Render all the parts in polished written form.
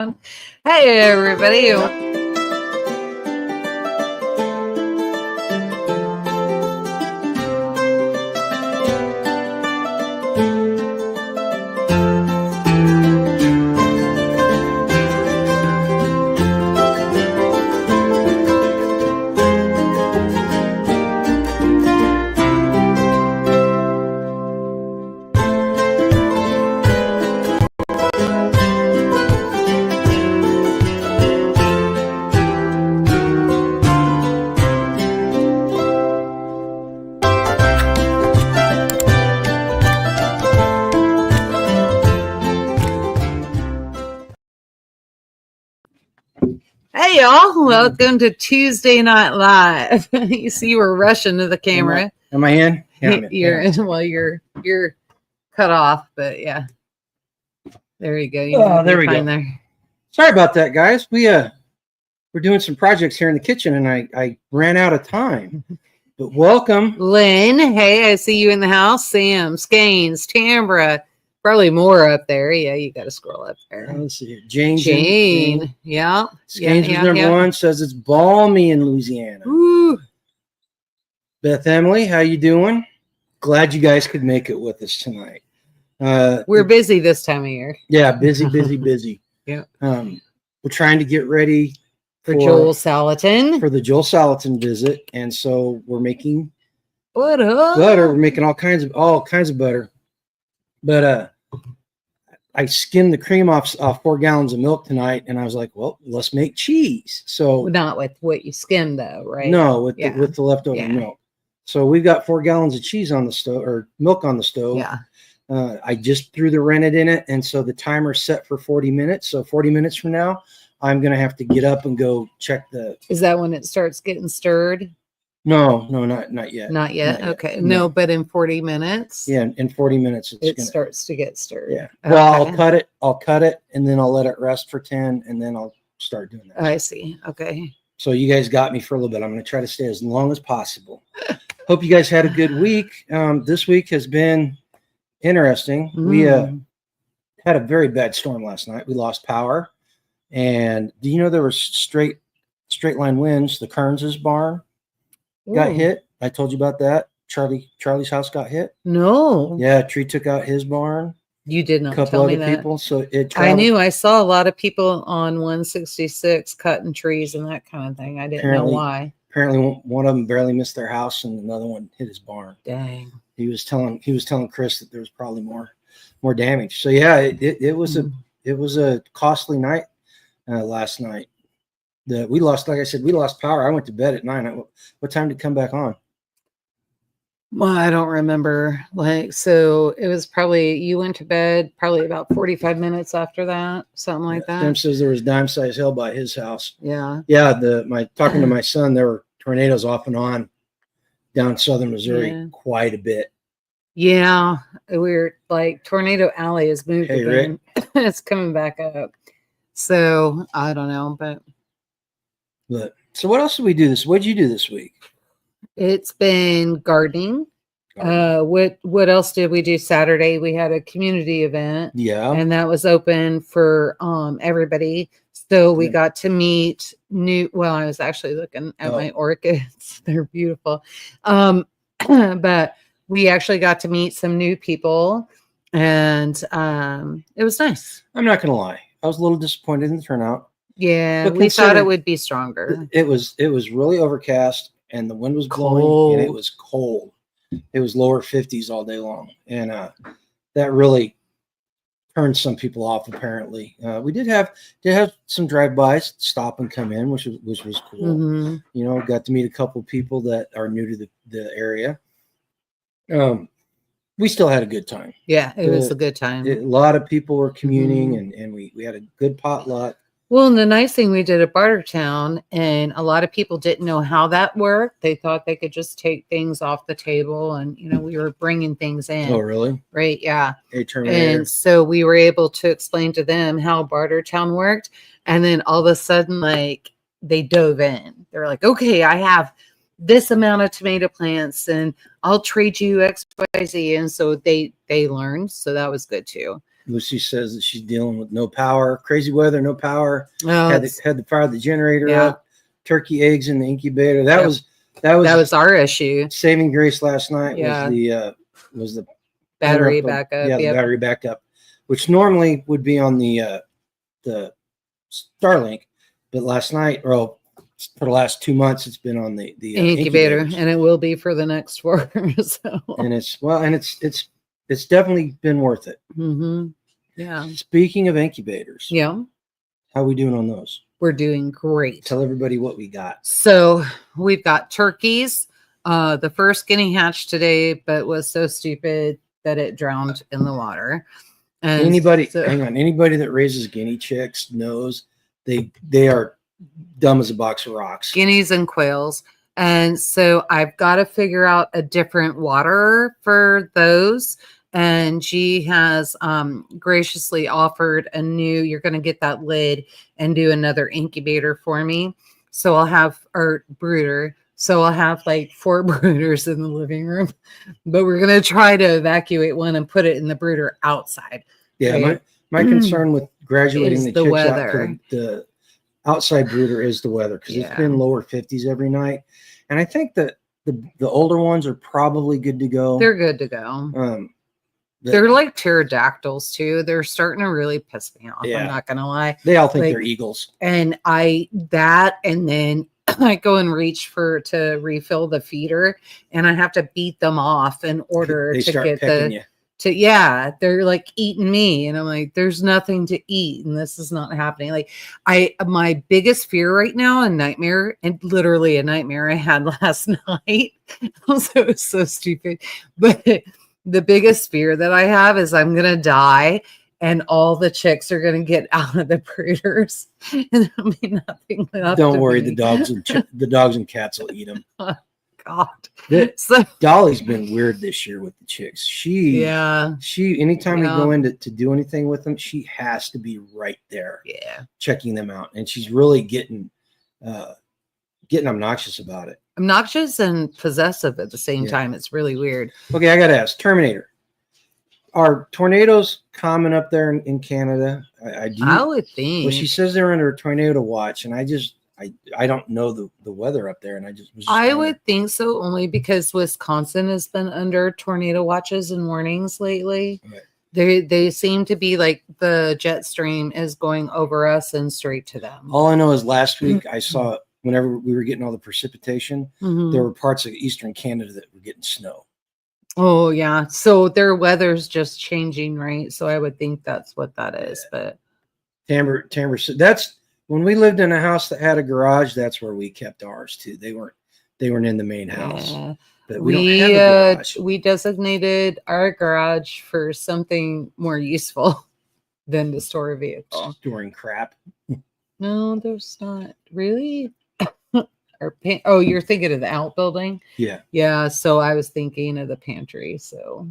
Hey, everybody. Hey, y'all. Welcome to Tuesday Night Live. You see, we're rushing to the camera. Am I in? Yeah, You're cut off, but yeah. There you go. There we go. There. Sorry about that, guys. We're doing some projects here in the kitchen, and I ran out of time. But welcome, Lynn. Hey, I see you in the house. Sam, Scanes, Tambra. Probably more up there. Yeah, you got to scroll up there. Let's see here. Jane. Yeah. Scanes is number one. Says it's balmy in Louisiana. Ooh. Beth Emily, how you doing? Glad you guys could make it with us tonight. We're busy this time of year. Yeah, busy. Yeah. We're trying to get ready for Joel Salatin. For the Joel Salatin visit, and so we're making butter. We're making all kinds of butter. But I skimmed the cream off 4 gallons of milk tonight, and I was like, well, let's make cheese. So not with what you skimmed, though, right? No, with the leftover milk. So we've got 4 gallons of cheese on the stove, or milk on the stove. Yeah. I just threw the rennet in it, and so the timer's set for 40 minutes. So 40 minutes from now, I'm gonna have to get up and go check the. Is that when it starts getting stirred? No, not yet. Not yet. Okay. No, but in 40 minutes. Yeah, in 40 minutes it starts to get stirred. Yeah. Well, okay. I'll cut it and then I'll let it rest for 10 and then I'll start doing that. I see. Okay. So you guys got me for a little bit. I'm going to try to stay as long as possible. Hope you guys had a good week. This week has been interesting. We had a very bad storm last night. We lost power. And do you know there was straight line winds? The Kearns' barn got hit. I told you about that. Charlie's house got hit. No. Yeah, a tree took out his barn. You did not tell me that. A couple other people. So it traveled. I knew. I saw a lot of people on 166 cutting trees and that kind of thing. I didn't know why. Apparently, one of them barely missed their house, and another one hit his barn. Dang. He was telling Chris that there was probably more damage. So yeah, it was a costly night last night. We lost, like I said, we lost power. I went to bed at 9. What time did it come back on? Well, I don't remember. So it was probably, you went to bed probably about 45 minutes after that, something like that. Tim says there was dime-sized hail by his house. Yeah. Yeah. Talking to my son, there were tornadoes off and on down southern Missouri quite a bit. Yeah. We're like Tornado Alley has moved again. It's coming back up. So I don't know, but so what else did we do what did you do this week? It's been gardening. What else did we do Saturday? We had a community event. Yeah. And that was open for everybody. So we got to meet I was actually looking at my orchids. They're beautiful. But we actually got to meet some new people and it was nice. I'm not gonna lie. I was a little disappointed in the turnout. Yeah, we thought it would be stronger. It was really overcast and the wind was blowing and it was cold. It was lower 50s all day long. And that really turned some people off apparently. We did have some drive-bys stop and come in, which was cool. Mm-hmm. You know, got to meet a couple people that are new to the area. We still had a good time. Yeah, it was a good time. A lot of people were communing and we had a good potluck. Well, and the nice thing, we did at Bartertown, and a lot of people didn't know how that worked. They thought they could just take things off the table, and we were bringing things in. Oh, really? Right? Yeah. Hey, Terminator. And so we were able to explain to them how Bartertown worked, and then all of a sudden, like, they dove in. They're like, "Okay, I have this amount of tomato plants, and I'll trade you XYZ." And so they learned. So that was good too. Lucy says that she's dealing with no power, crazy weather, no power. Oh, Had to fire the generator up. Turkey eggs in the incubator. That was our issue. Saving grace last night. Yeah. Was the Battery backup. Yeah, the battery backup, which normally would be on the Starlink, but last night, or for the last 2 months, it's been on the incubator, and it will be for the next 4. So. And it's definitely been worth it. Mm-hmm. Yeah. Speaking of incubators, yeah, how are we doing on those? We're doing great. Tell everybody what we got. So we've got turkeys. The first guinea hatched today, but was so stupid that it drowned in the water. And anybody that raises guinea chicks knows they are dumb as a box of rocks. Guineas and quails. And so I've got to figure out a different water for those. And she has graciously offered you're going to get that lid and do another incubator for me. So I'll have, or brooder. So I'll have like 4 brooders in the living room, but we're going to try to evacuate one and put it in the brooder outside. Yeah. Right? My concern with graduating the chicks weather. out to the outside brooder is the weather, because it's been lower 50s every night. And I think that the older ones are probably good to go. They're good to go. They're like pterodactyls too. They're starting to really piss me off. I'm not gonna lie. They all think they're eagles. And then I go and reach to refill the feeder, and I have to beat them off in order to get they're like eating me, and I'm like, there's nothing to eat, and this is not happening. Like my biggest fear right now, literally a nightmare I had last night. Also, it was so stupid, but the biggest fear that I have is I'm gonna die and all the chicks are gonna get out of the brooders, and there'll be nothing left. Don't worry, the dogs and cats will eat them. God. Dolly's been weird this year with the chicks. She anytime we go in to do anything with them, she has to be right there. Yeah. Checking them out. And she's really getting obnoxious about it. Obnoxious and possessive at the same time. It's really weird. Okay, I gotta ask, Terminator. Are tornadoes common up there in Canada? I would think. Well, she says they're under a tornado watch, and I don't know the weather up there, and I would think so, only because Wisconsin has been under tornado watches and warnings lately. Right. They seem to be like the jet stream is going over us and straight to them. All I know is last week I saw, whenever we were getting all the precipitation, there were parts of eastern Canada that were getting snow. Oh yeah, so their weather's just changing, right? So I would think that's what that is. But Tamber, that's when we lived in a house that had a garage. That's where we kept ours too. They weren't in the main house. Yeah. But we don't have a garage. We designated our garage for something more useful than to store a vehicle. Storing crap. No, there's not really. Oh, you're thinking of the outbuilding? Yeah. So I was thinking of the pantry. So.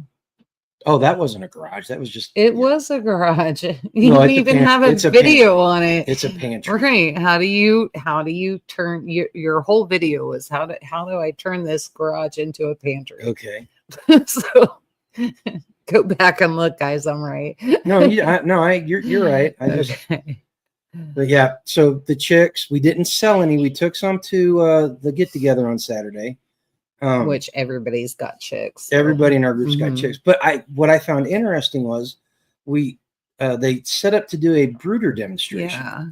Oh, that wasn't a garage. That was just. It was a garage. You don't even have a video on it. It's a pantry. Right. How do you turn your whole video is how do I turn this garage into a pantry? Okay. So go back and look, guys. I'm right. You're right. But yeah, so the chicks, we didn't sell any. We took some to the get together on Saturday. Which everybody's got chicks. So. Everybody in our group's got chicks. But what I found interesting was they set up to do a brooder demonstration. Yeah.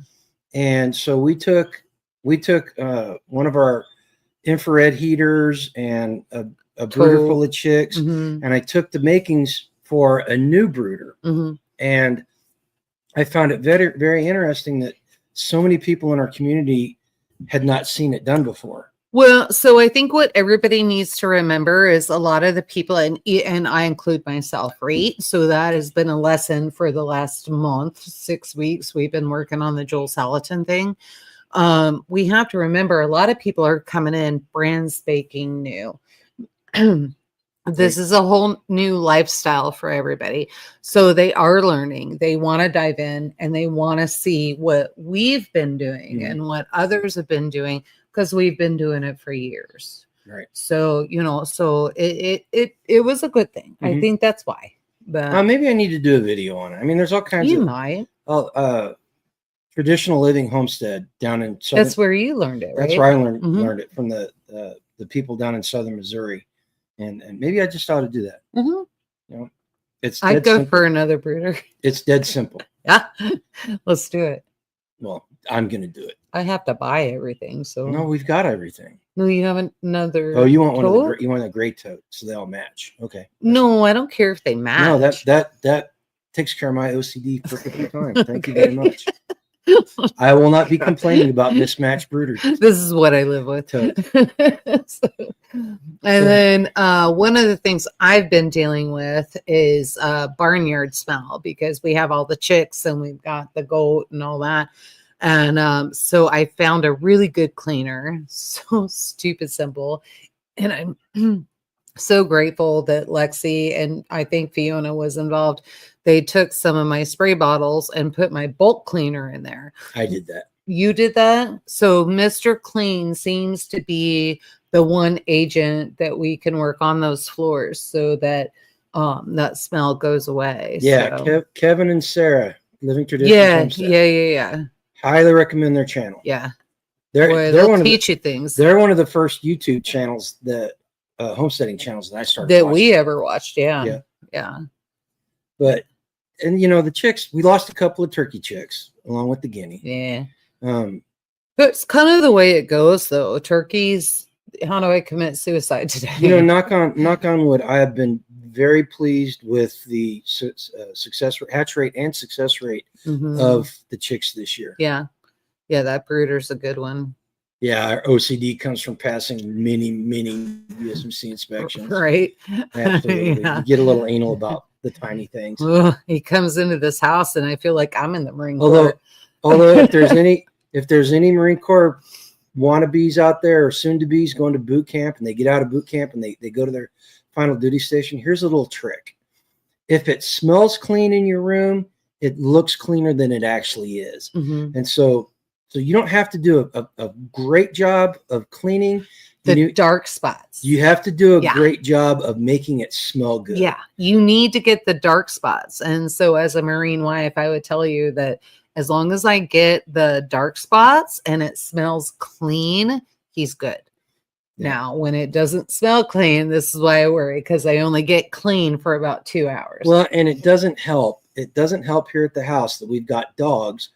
And so we took one of our infrared heaters and a brooder full of chicks, and I took the makings for a new brooder. And I found it very, very interesting that so many people in our community had not seen it done before. Well, so I think what everybody needs to remember is a lot of the people, and I include myself, right? So that has been a lesson for the last month, 6 weeks. We've been working on the Joel Salatin thing. We have to remember a lot of people are coming in brand spanking new. This is a whole new lifestyle for everybody. So they are learning. They want to dive in and they want to see what we've been doing and what others have been doing, because we've been doing it for years. Right. So, so it was a good thing. I think that's why. But maybe I need to do a video on it. I mean, there's all kinds you of might. traditional living homestead down in southern. That's where you learned it, right? That's where I learned it from the people down in southern Missouri, and maybe I just ought to do that. Mm-hmm. You know, it's I'd go simple. for another brooder. It's dead simple. Yeah, let's do it. Well, I'm gonna do it. I have to buy everything, so No, we've got everything. no, you have another. Oh, you want one tote? of the you want a gray tote, so they all match. Okay. No, I don't care if they match. No, that takes care of my OCD perfectly fine. Thank you very much. I will not be complaining about mismatched brooders. This is what I live with. Then one of the things I've been dealing with is barnyard smell, because we have all the chicks and we've got the goat and all that. And so I found a really good cleaner, so stupid simple. And I'm so grateful that Lexi and I think Fiona was involved. They took some of my spray bottles and put my bulk cleaner in there. I did that. You did that? So Mr. Clean seems to be the one agent that we can work on those floors so that that smell goes away. Yeah, so. Kevin and Sarah, Living Tradition Homestead. Yeah. Highly recommend their channel. Yeah. They'll teach you things. They're one of the first YouTube channels that homesteading channels that I started that watching. we ever watched. Yeah. But and the chicks, we lost a couple of turkey chicks along with the guinea. Yeah. But it's kind of the way it goes, though. Turkeys. How do I commit suicide today? knock on wood. I have been very pleased with the hatch rate and success rate of the chicks this year. Yeah, that brooder's a good one. Yeah, our OCD comes from passing many USMC inspections. Right. Absolutely. Yeah. You get a little anal about the tiny things. He comes into this house and I feel like I'm in the Marine Corps. Although if there's any Marine Corps wannabes out there or soon to be's going to boot camp and they get out of boot camp and they go to their final duty station, here's a little trick. If it smells clean in your room, it looks cleaner than it actually is. And so you don't have to do a great job of cleaning the dark spots. You have to do a great job of making it smell good. Yeah, you need to get the dark spots. And so as a Marine wife, I would tell you that as long as I get the dark spots and it smells clean, he's good. Yeah. Now, when it doesn't smell clean, this is why I worry, because I only get clean for about 2 hours. Well, and it doesn't help. It doesn't help here at the house that we've got dogs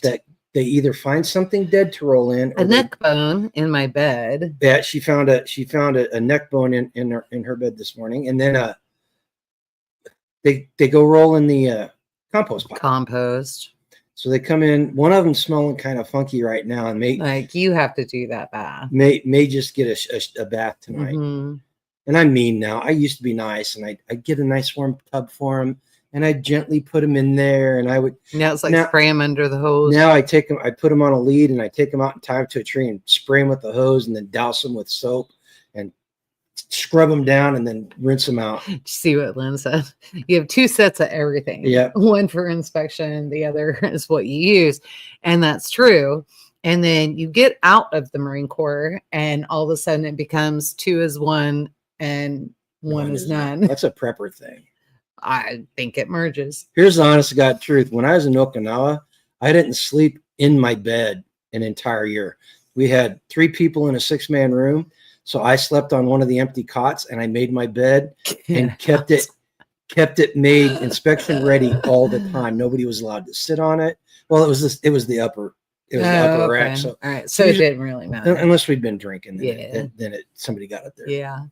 that they either find something dead to roll in, or a neck bone in my bed. Yeah, she found a neck bone in her bed this morning, and then they go roll in the compost pile. Compost. So they come in. One of them smelling kind of funky right now, and you have to do that bath. May just get a bath tonight. And I'm mean now. I used to be nice, and I get a nice warm tub for him. And I gently put him in there, and I would. Now it's like spray him under the hose. Now I put him on a lead, and I take him out and tie him to a tree and spray him with the hose, and then douse him with soap and scrub him down, and then rinse him out. See what Lynn said? You have 2 sets of everything. Yeah, one for inspection, the other is what you use, and that's true. And then you get out of the Marine Corps, and all of a sudden it becomes 2 is 1 and 1 is none. That's a prepper thing. I think it merges. Here's the honest to God truth. When I was in Okinawa, I didn't sleep in my bed an entire year. We had 3 people in a 6-man room. So I slept on one of the empty cots, and I made my bed and kept it made inspection ready all the time. Nobody was allowed to sit on it. Well, it was the upper rack. So all right. So it didn't really matter. Unless we'd been drinking. Then somebody got it there. Yeah.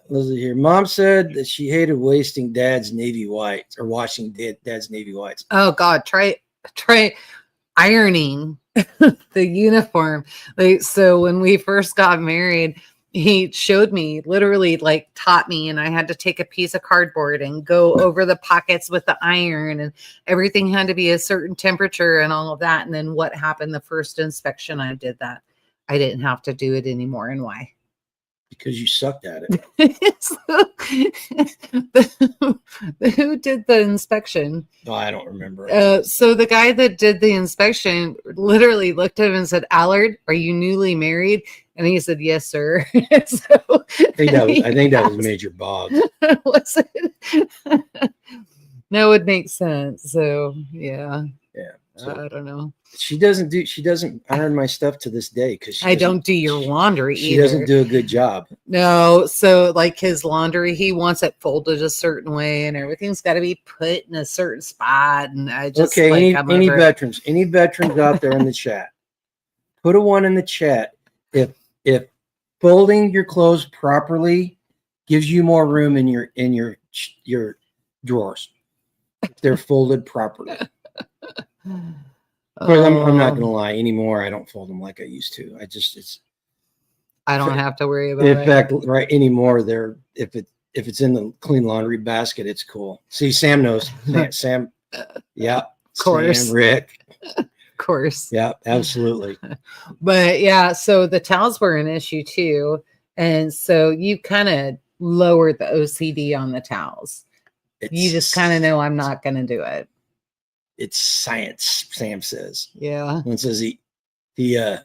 Lizzie here. Mom said that she hated wasting Dad's Navy whites or washing Dad's Navy whites. Oh God, try ironing the uniform. So when we first got married, he showed me, literally taught me, and I had to take a piece of cardboard and go over the pockets with the iron, and everything had to be a certain temperature and all of that. And then what happened the first inspection I did that, I didn't have to do it anymore. And why? Because you sucked at it. Who did the inspection? Oh, I don't remember. So the guy that did the inspection literally looked at him and said, "Allard, are you newly married?" And he said, yes, sir. So I think that was Major Bob. was it? No, it makes sense. So yeah. So I don't know. she doesn't iron my stuff to this day because I don't do your laundry she either. doesn't do a good job. No, so like his laundry, he wants it folded a certain way, and everything's got to be put in a certain spot. And I just okay. like Any veterans out there in the chat, put a 1 in the chat if folding your clothes properly gives you more room in your drawers. If they're folded properly. Of course, I'm not gonna lie anymore. I don't fold them like I used to. I don't have to worry about in it. In fact, right anymore, if it's in the clean laundry basket, it's cool. See, Sam knows. Sam, yeah, of course, Sam, Rick, of course, yeah, absolutely. But yeah, so the towels were an issue too, and so you kind of lowered the OCD on the towels. You just kind of know I'm not going to do it. It's science, Sam says. Yeah. One says he where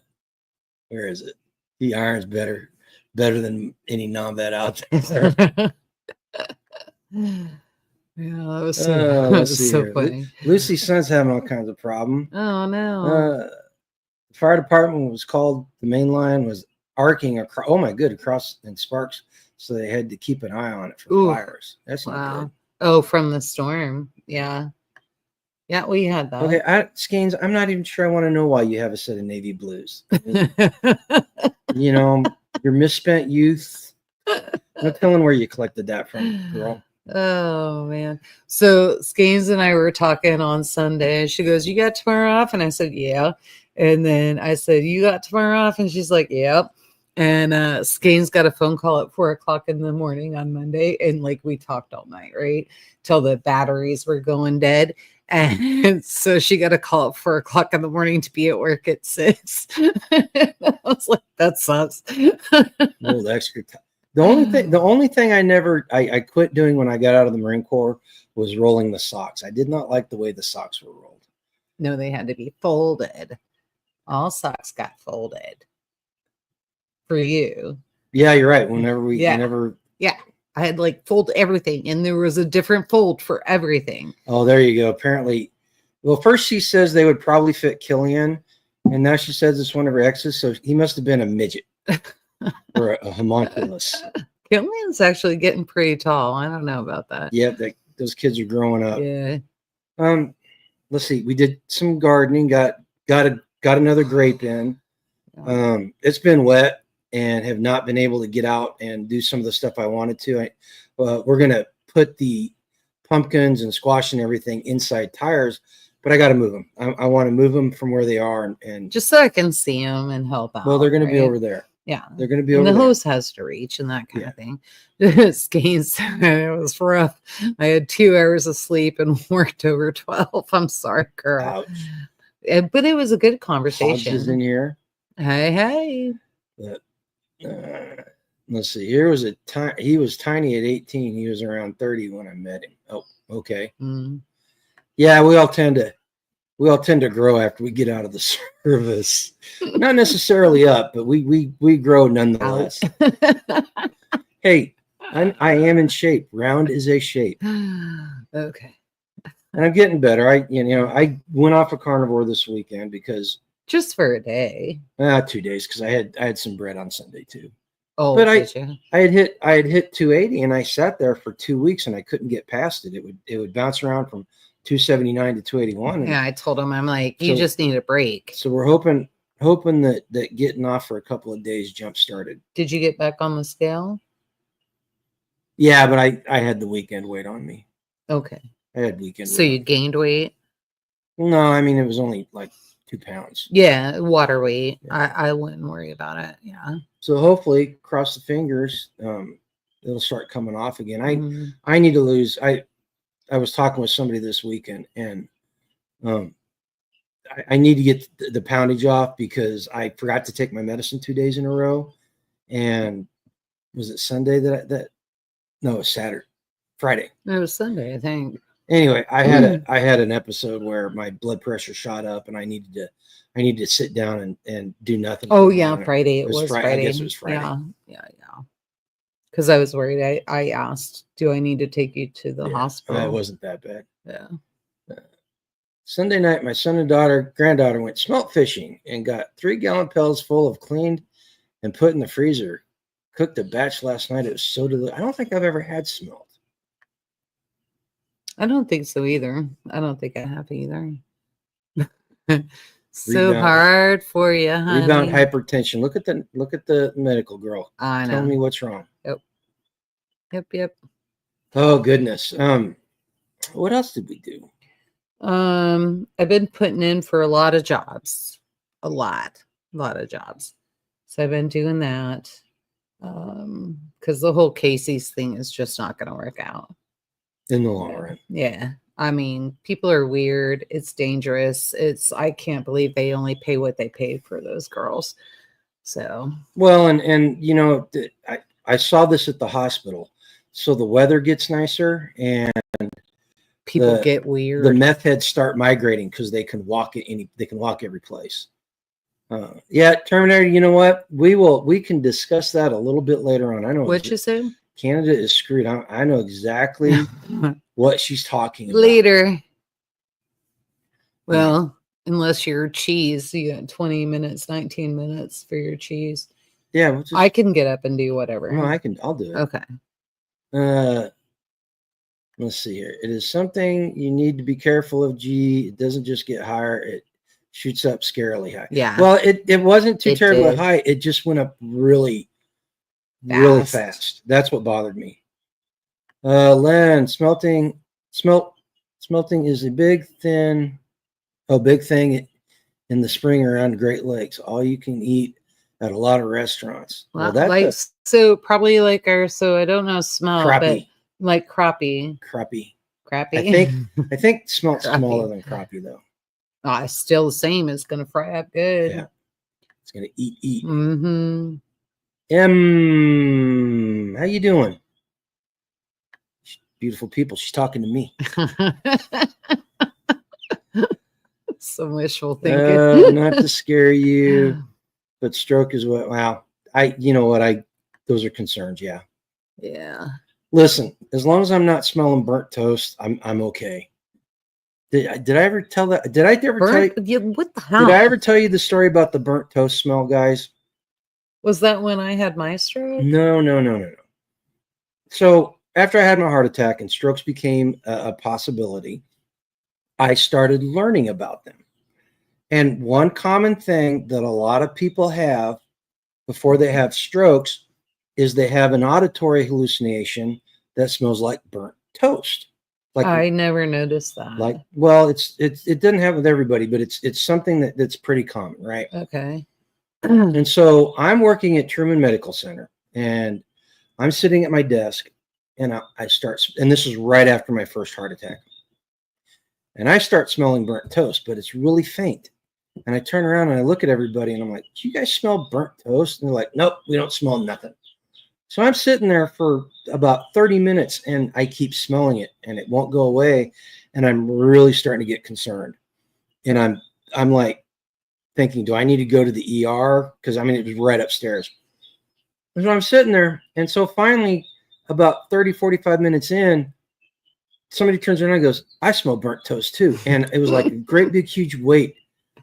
is it? He irons better than any non-vet out there. Yeah, that was so funny. Lucy's son's having all kinds of problems. Oh no. The fire department was called. The main line was arcing across. Oh my good, across in sparks. So they had to keep an eye on it for fires. That's not good. Oh, from the storm. Yeah. Yeah, we had that. Okay, Skeens, I'm not even sure I want to know why you have a set of navy blues. You know, your misspent youth. No telling where you collected that from, girl. Oh man. So Skeens and I were talking on Sunday, and she goes, "You got tomorrow off?" And I said, "Yeah." And then I said, "You got tomorrow off?" And she's like, "Yep." And Skeens got a phone call at 4:00 in the morning on Monday, and like we talked all night, right, till the batteries were going dead. And so she got a call at 4:00 in the morning to be at work at 6. I was like, that sucks. Little extra time. The only thing I quit doing when I got out of the Marine Corps was rolling the socks. I did not like the way the socks were rolled. No, they had to be folded. All socks got folded for you. Yeah, you're right. Whenever I had like fold everything, and there was a different fold for everything. Oh, there you go. Apparently, well, first she says they would probably fit Killian, and now she says it's one of her exes, so he must have been a midget or a homunculus. Killian's actually getting pretty tall. I don't know about that. Yeah, those kids are growing up. Yeah. Let's see. We did some gardening. Got another grape in. It's been wet and have not been able to get out and do some of the stuff I wanted to. We're going to put the pumpkins and squash and everything inside tires, but I got to move them. I want to move them from where they are and just so I can see them and help out. Well, they're going to be over there. Yeah, they're going to be over there. The hose has to reach and that kind of thing. Skeins, it was rough. I had 2 hours of sleep and worked over 12. I'm sorry, girl. Ouch. But it was a good conversation. Hobbs is in here. Hey. Let's see. Here was he was tiny at 18. He was around 30 when I met him. Oh, okay. Yeah, we all tend to grow after we get out of the service. Not necessarily up, but we grow nonetheless. Hey, I am in shape. Round is a shape. Okay. And I'm getting better. I went off a carnivore this weekend because just for a day. 2 days because I had some bread on Sunday too. Oh, but I had hit 280 and I sat there for 2 weeks and I couldn't get past it. It would bounce around from 279 to 281. Yeah, I told him, I'm like, you just need a break. So we're hoping that getting off for a couple of days jump started. Did you get back on the scale? Yeah, but I had the weekend weight on me. Okay. I had weekend weight. So you gained weight? No, I mean it was only like 2 pounds. Yeah, water weight. Yeah. I wouldn't worry about it. Yeah. So hopefully, cross the fingers, it'll start coming off again. I need to lose. I was talking with somebody this weekend, and I need to get the poundage off because I forgot to take my medicine 2 days in a row. And was it Sunday no, it was Friday. It was Sunday, I think. Anyway, I had an episode where my blood pressure shot up, and I needed to sit down and do nothing. Oh yeah, Friday. It was Friday. I guess it was Friday. Yeah. Because I was worried. I asked, do I need to take you to the hospital? It wasn't that bad. Yeah. Sunday night, my son and granddaughter went smelt fishing and got 3-gallon pails full of cleaned and put in the freezer. Cooked a batch last night. It was so delicious. I don't think I've ever had smelt. I don't think so either. I don't think I have either. So hard for you, honey. Rebound hypertension. Look at the medical girl. I know. Tell me what's wrong. Yep. Oh goodness. What else did we do? I've been putting in for a lot of jobs. A lot of jobs. So I've been doing that. Because the whole Casey's thing is just not going to work out in the long run. Yeah. I mean, people are weird. It's dangerous. I can't believe they only pay what they paid for those girls. So, well, and you know, I saw this at the hospital. So the weather gets nicer and people get weird. The meth heads start migrating because they can walk every place. Yeah, Terminator, you know what? We can discuss that a little bit later on. I know what you said. Canada is screwed. I know exactly what she's talking about. Later. Well, unless you're cheese, you got 20 minutes, 19 minutes for your cheese. Yeah. I can get up and do whatever. No, I'll do it. Okay. Let's see here. It is something you need to be careful of. It doesn't just get higher. It shoots up scarily high. Yeah. Well, it wasn't too terribly high. It just went up really fast. That's what bothered me. Len, smelting is a big thing in the spring around Great Lakes. All you can eat at a lot of restaurants. Well, probably like I don't know smell, crappie. But like crappie. I think smelt's smaller than crappie though. It's still the same. It's gonna fry up good. Yeah, it's gonna eat. Mm-hmm. How you doing? Beautiful people. She's talking to me. Some wishful thinking. Not to scare you, but stroke is what. Wow. Those are concerns. Yeah. Yeah. Listen, as long as I'm not smelling burnt toast, I'm okay. Did I ever tell that? Did I ever tell you? What the hell? Did I ever tell you the story about the burnt toast smell, guys? Was that when I had my stroke? No. So after I had my heart attack and strokes became a possibility, I started learning about them. And one common thing that a lot of people have before they have strokes is they have an auditory hallucination that smells like burnt toast. Like I never noticed that. It doesn't happen with everybody, but it's something that's pretty common, right? Okay. And so I'm working at Truman Medical Center, and I'm sitting at my desk, and I start, and this is right after my first heart attack, and I start smelling burnt toast, but it's really faint. And I turn around and I look at everybody, and I'm like, "Do you guys smell burnt toast?" And they're like, "Nope, we don't smell nothing." So I'm sitting there for about 30 minutes, and I keep smelling it, and it won't go away, and I'm really starting to get concerned, and I'm like thinking, do I need to go to the ER? Because it was right upstairs. So I'm sitting there, and so finally, about 30, 45 minutes in, somebody turns around and goes, "I smell burnt toast too," and it was like a great big huge weight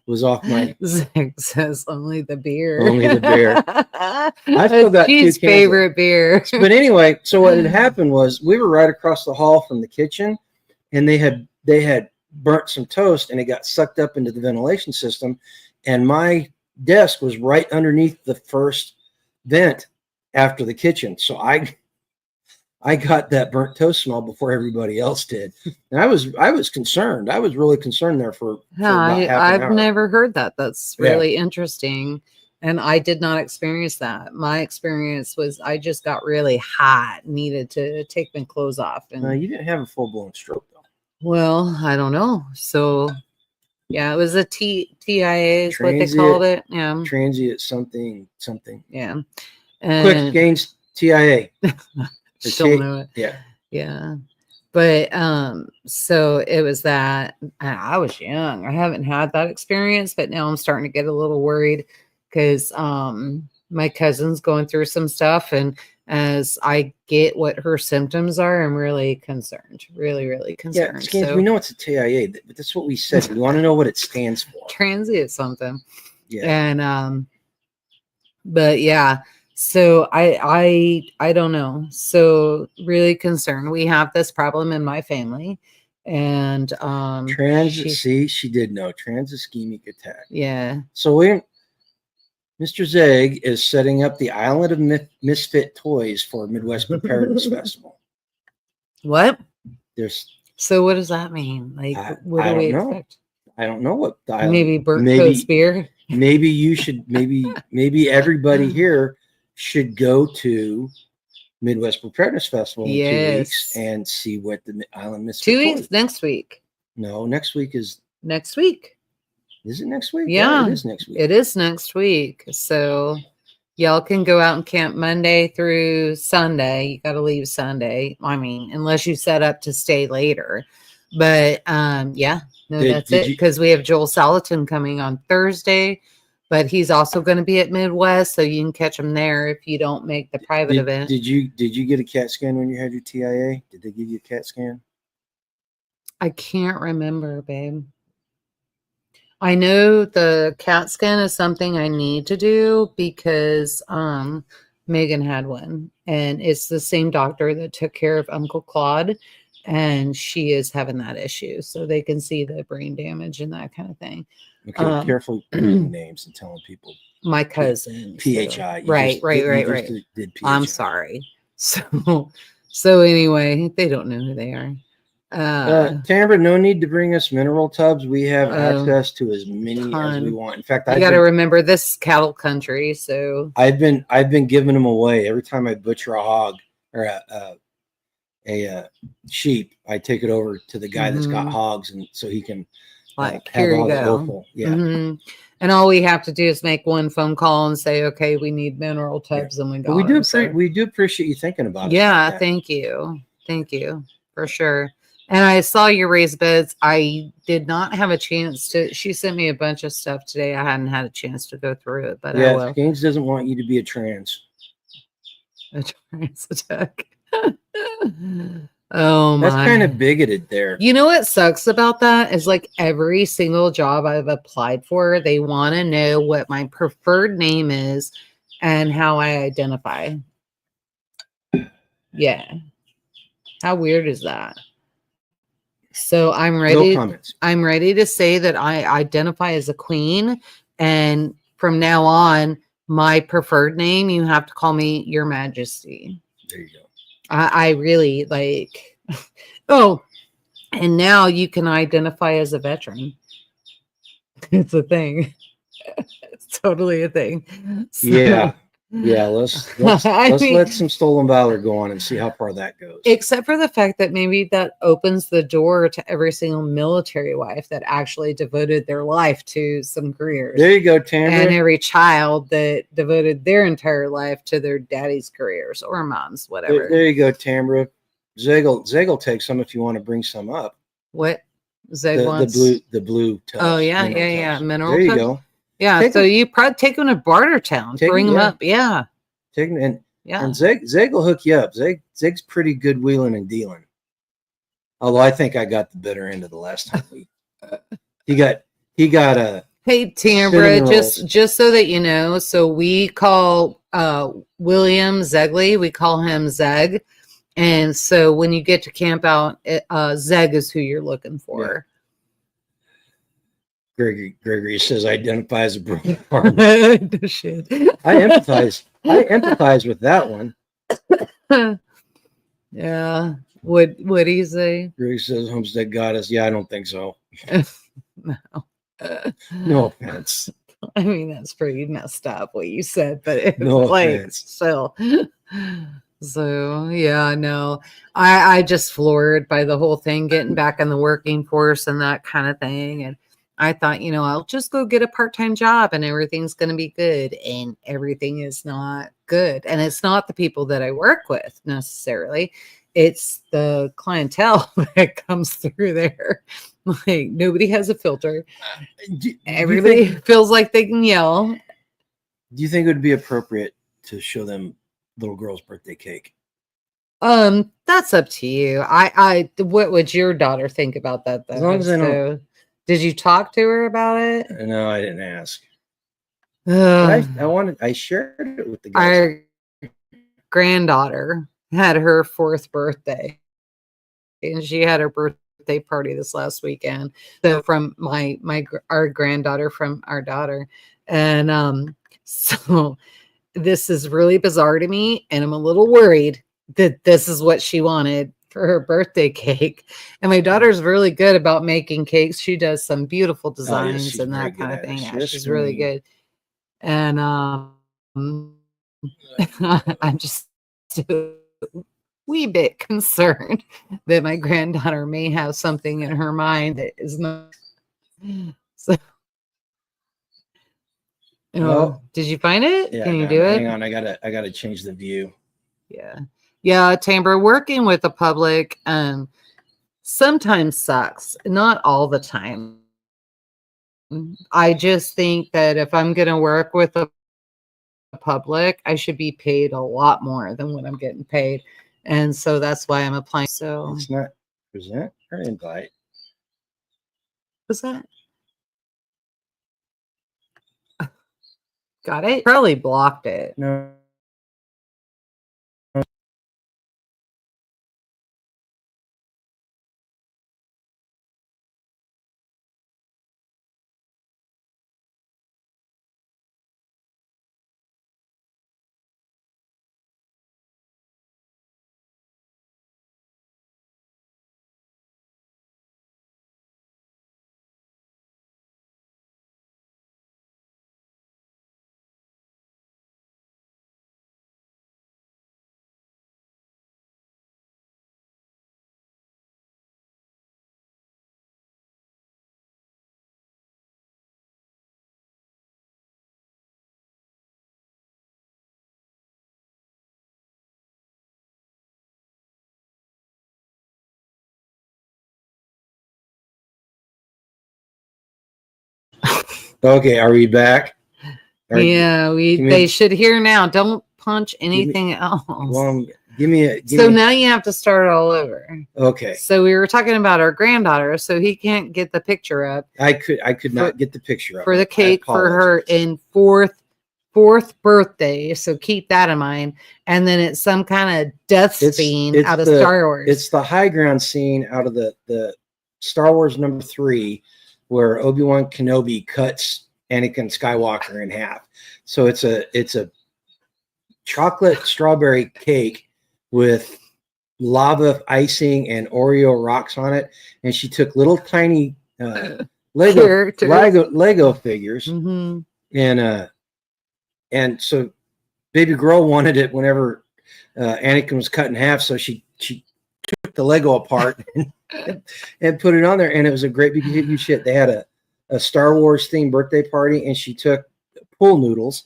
was off my. Zach says only the beer. Only the beer. I still got his favorite beer. But anyway, so what had happened was we were right across the hall from the kitchen, and they had burnt some toast, and it got sucked up into the ventilation system, and my desk was right underneath the first vent after the kitchen. So I got that burnt toast smell before everybody else did. And I was concerned. I was really concerned there for about half an hour. I've never heard that. That's really interesting. And I did not experience that. My experience was I just got really hot, needed to take my clothes off. And you didn't have a full-blown stroke though. Well, I don't know. So yeah, it was a TIA is what they called it. Yeah. Transient something. Yeah. Quick gains TIA. Still know it. Yeah. Yeah. But so it was that I was young. I haven't had that experience, but now I'm starting to get a little worried because my cousin's going through some stuff, and as I get what her symptoms are, I'm really concerned. Really, really Yeah, concerned. Scans, So we know it's a TIA, but that's what we said. We want to know what it stands for. transient something. Yeah. And but yeah, so I don't know. So really concerned. We have this problem in my family, and She did know trans-ischemic attack. yeah. So Mr. Zeg is setting up the Island of Misfit Toys for Midwest Preparedness Festival. What? So what does that mean? Like, what do we expect? I don't know what the island. Maybe Burt Coates beer. Maybe you should. Maybe everybody here should go to Midwest Preparedness Festival in 2 weeks and see what the Island Misfit. 2 weeks next week. No, next week is next week. Is it next week? Yeah, it is next week. It is next week. So y'all can go out and camp Monday through Sunday. You got to leave Sunday. I mean, unless you set up to stay later. But yeah, no, that's it. Because we have Joel Salatin coming on Thursday, but he's also going to be at Midwest, so you can catch him there if you don't make the private event. Did you get a CAT scan when you had your TIA? Did they give you a CAT scan? I can't remember, babe. I know the CAT scan is something I need to do because Megan had one, and it's the same doctor that took care of Uncle Claude, and she is having that issue, so they can see the brain damage and that kind of thing. Okay, careful reading names and telling people. My cousin. PHI. Right. Did PHI. I'm sorry. So anyway, they don't know who they are. Tambra, no need to bring us mineral tubs. We have access to as many as we want. In fact, I got to remember this cattle country. So I've been giving them away every time I butcher a hog or a sheep. I take it over to the guy that's got hogs, and so he can here you go. Local. Yeah. Mm-hmm. And all we have to do is make one phone call and say, okay, we need mineral tubs, and we got. We do appreciate you thinking about it. Yeah, thank you for sure. And I saw your raised beds. I did not have a chance to. She sent me a bunch of stuff today. I hadn't had a chance to go through it, but I will. Gaines doesn't want you to be a trans. A trans attack. Oh my. That's kind of bigoted there. You know what sucks about that is like every single job I've applied for, they want to know what my preferred name is and how I identify. Yeah. How weird is that? So I'm ready. No comments. I'm ready to say that I identify as a queen, and from now on, my preferred name, you have to call me Your Majesty. There you go. I really like. Oh, and now you can identify as a veteran. It's a thing. It's totally a thing. So, yeah. Let's let some stolen valor go on and see how far that goes. Except for the fact that maybe that opens the door to every single military wife that actually devoted their life to some careers. There you go, Tamara. And every child that devoted their entire life to their daddy's careers or mom's, whatever. There you go, Tamara. Zeg take some if you want to bring some up. What? Zeg wants? The blue tubs. Oh, yeah. Mineral there you tubs? go. Yeah, you probably take them to Bartertown. Bring them up. Yeah. Take them and Zeg will hook you up. Zeg's pretty good wheeling and dealing. Although I think I got the better end of the last time he got a. Hey Tambra, just so that you know, so we call William Zegley, we call him Zeg. And so when you get to camp out, Zeg is who you're looking for. Yeah. Gregory says identify as a broken farmer. Shit. I empathize with that one. Yeah. What do you say? Gregory says Homestead got us. Yeah, I don't think so. No. No offense. I mean, that's pretty messed up what you said, but it's still. So yeah, no, I just floored by the whole thing, getting back in the working force and that kind of thing. And I thought, I'll just go get a part-time job and everything's going to be good. And everything is not good. And it's not the people that I work with necessarily. it's the clientele that comes through there. Like nobody has a filter. Everybody feels like they can yell. Do you think it would be appropriate to show them little girl's birthday cake? That's up to you. What would your daughter think about that though? As long as I don't. Did you talk to her about it? No, I didn't ask. But I shared it with the guys. Our granddaughter had her 4th birthday, and she had her birthday party this last weekend. So from our granddaughter from our daughter, and so this is really bizarre to me, and I'm a little worried that this is what she wanted for her birthday cake. And my daughter's really good about making cakes. She does some beautiful designs and that kind of thing. Yeah, she's really good. And I'm just a wee bit concerned that my granddaughter may have something in her mind that is not. So, did you find it? Yeah, can you do it? Hang on, I gotta change the view. Yeah, Tamber, working with the public sometimes sucks, not all the time. I just think that if I'm going to work with the public, I should be paid a lot more than what I'm getting paid. And so that's why I'm applying. So it's not present or invite. What's that? Got it? Probably blocked it. No. Okay, are we back? They should hear now. Don't punch anything else. Well, now you have to start all over. Okay. So we were talking about our granddaughter, so he can't get the picture up. I could not get the picture up for the cake for her in fourth birthday. So keep that in mind. And then it's some kind of death scene out of Star Wars. It's the high ground scene out of the Star Wars #3, where Obi-Wan Kenobi cuts Anakin Skywalker in half. So it's a chocolate strawberry cake with lava icing and Oreo rocks on it. And she took little tiny Lego figures. Mm-hmm. And so baby girl wanted it whenever Anakin was cut in half. So she took the Lego apart and put it on there. And it was a great big shit. They had a Star Wars themed birthday party, and she took pool noodles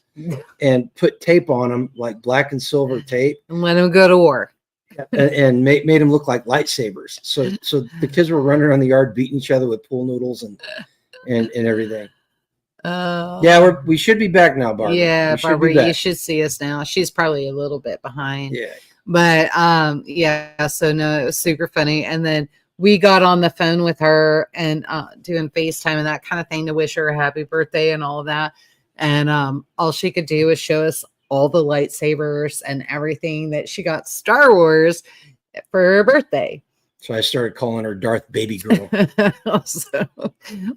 and put tape on them, like black and silver tape, and let them go to war, and made them look like lightsabers. So the kids were running around the yard beating each other with pool noodles and everything. Yeah, we should be back now, Barbara. Yeah, Barbara, you should see us now. She's probably a little bit behind. Yeah. But yeah, so no, it was super funny. And then we got on the phone with her and doing FaceTime and that kind of thing to wish her a happy birthday and all of that. And all she could do was show us all the lightsabers and everything that she got Star Wars for her birthday. So I started calling her Darth Baby Girl. So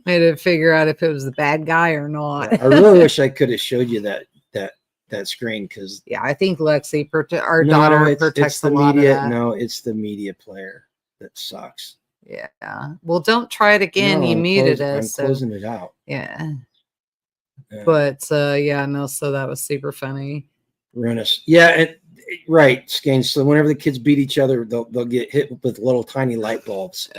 I had to figure out if it was the bad guy or not. I really wish I could have showed you that screen, because I think Lexi, our daughter, protects a lot of that. No, it's the media player that sucks. Yeah. Well, don't try it again. You muted us. I'm closing it out. Yeah. But so that was super funny. Yeah, right, Skein. So whenever the kids beat each other, they'll get hit with little tiny light bulbs.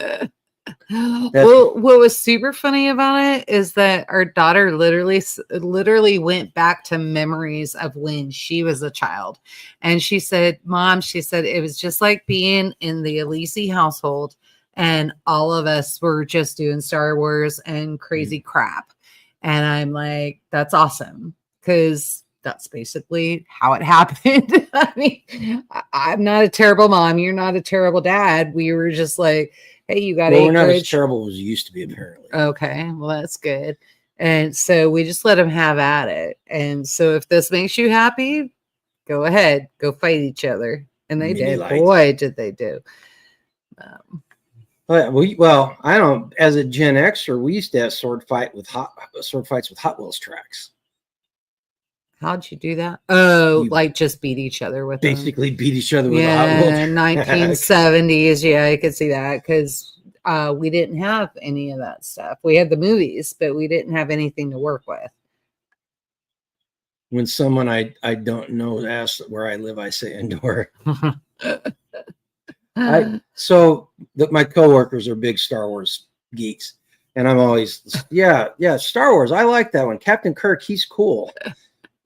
Well, what was super funny about it is that our daughter literally went back to memories of when she was a child. And she said, Mom, she said, it was just like being in the Elise household and all of us were just doing Star Wars and crazy crap. And I'm like, that's awesome. Because that's basically how it happened. I mean, I'm not a terrible mom. You're not a terrible dad. We were just like, hey, you got we're not as acreage. terrible as it used to be, apparently. Okay, well, that's good. And so we just let them have at it. And so if this makes you happy, go ahead, go fight each other. And they Mini did. lights. Boy, did they do. Well, I don't. As a Gen Xer, we used to have sword fights with Hot Wheels tracks. How'd you do that? Oh, You like just beat each other with basically beat each other with a yeah, Hot Wheels track. 1970s. Yeah, I could see that because we didn't have any of that stuff. We had the movies, but we didn't have anything to work with. When someone I don't know asks where I live, I say indoor. My coworkers are big Star Wars geeks, and I'm always yeah, Star Wars. I like that one. Captain Kirk, he's cool.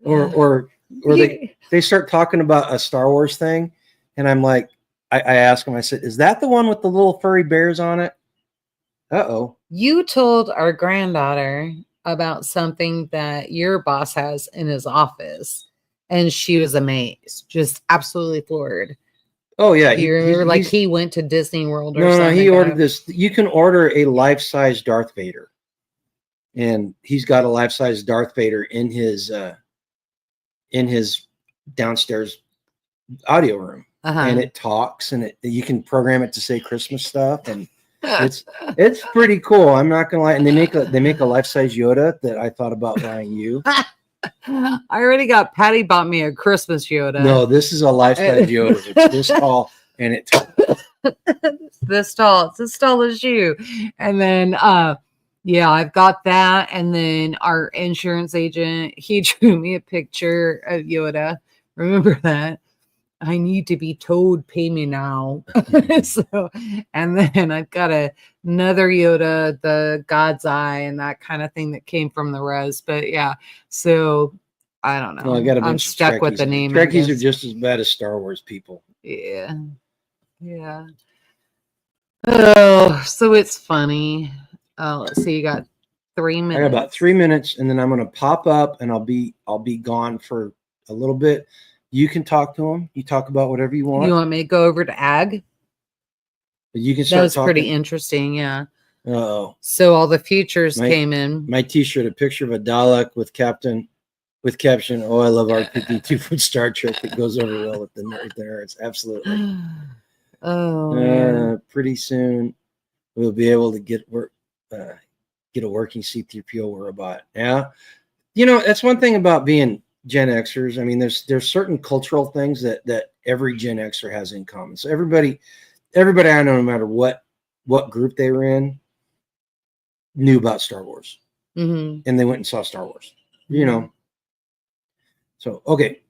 Or they start talking about a Star Wars thing, and I'm like, I ask them, I said, is that the one with the little furry bears on it? Uh-oh. You told our granddaughter about something that your boss has in his office, and she was amazed, just absolutely floored. Oh yeah, you remember he went to Disney World or something? No, he ordered this. You can order a life-size Darth Vader, and he's got a life-size Darth Vader in his downstairs audio room, and it talks, and you can program it to say Christmas stuff, and it's pretty cool. I'm not gonna lie. And they make a life-size Yoda that I thought about buying you. I already got Patty bought me a Christmas Yoda. No, this is a life-size Yoda. It's this tall, and it this tall. It's as tall as you. And then yeah, I've got that. And then our insurance agent, he drew me a picture of Yoda. Remember that? I need to be told, pay me now. So, and then I've got another Yoda, the God's Eye, and that kind of thing that came from the Rose. But yeah, so I don't know. Well, I got a bunch I'm of stuck with Trekkies. the name. Trekkies are just as bad as Star Wars people. Yeah. Yeah. Oh, so it's funny. Oh, let's see. You got 3 minutes. I got about 3 minutes, and then I'm going to pop up, and I'll be gone for a little bit. You can talk to them. You talk about whatever you want. You want me to go over to ag? You can start. That was talking. Pretty interesting. Yeah. Oh. So all the futures came in. My T-shirt, a picture of a Dalek with caption, "Oh, I love R52 from Star Trek." It goes over well with the nerds. Absolutely. Oh. Pretty soon we'll be able to get a working C-3PO robot. Yeah. That's one thing about being Gen Xers. I mean, there's certain cultural things that every Gen Xer has in common. So everybody I know, no matter what group they were in, knew about Star Wars, and they went and saw Star Wars. So okay,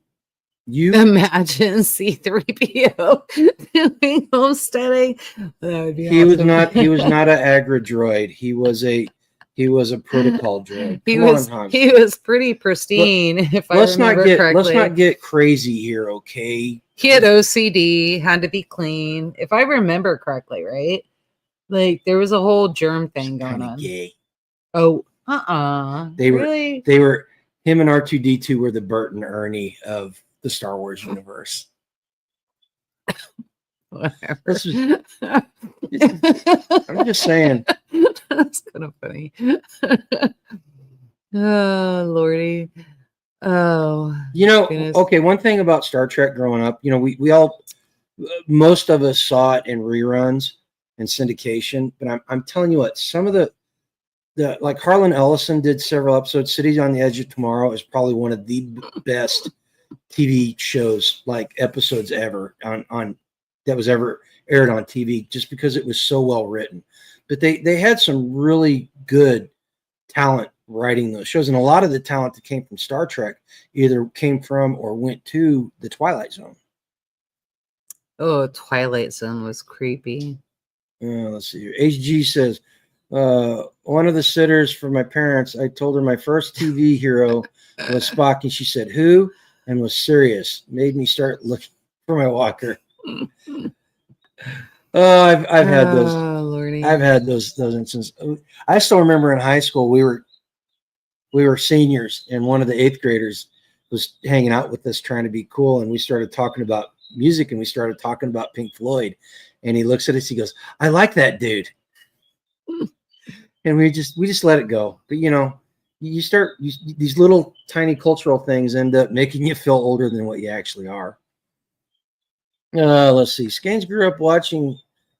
you imagine C-3PO doing homesteading. That would be he awesome. He was not an agra droid. He was a protocol droid. He was pretty pristine, if I remember correctly. Let's not get crazy here, okay? He had OCD, had to be clean, if I remember correctly, right? Like there was a whole germ thing going on. Gay. Oh, They really? were him and R2D2 were the Bert and Ernie of the Star Wars universe. Whatever. I'm just saying. That's kind of funny. Oh, Lordy. Oh, goodness. Okay. One thing about Star Trek growing up, we all, most of us saw it in reruns and syndication, but I'm telling you what, some of the like Harlan Ellison did several episodes. Cities on the Edge of Tomorrow is probably one of the best TV shows, like episodes ever on that was ever aired on TV, just because it was so well written. But they had some really good talent writing those shows, and a lot of the talent that came from Star Trek either came from or went to the Twilight Zone. Oh, Twilight Zone was creepy. Let's see here. HG says, one of the sitters for my parents, I told her my first TV hero was Spock, and she said, who? And was serious. Made me start looking for my walker. Oh, I've had those. Lordy. I've had those instances. I still remember in high school we were seniors, and one of the 8th graders was hanging out with us trying to be cool, and we started talking about music, and we started talking about Pink Floyd, and he looks at us, he goes, I like that dude. And we just let it go. But these little tiny cultural things end up making you feel older than what you actually are. Let's see. Skanes grew up watching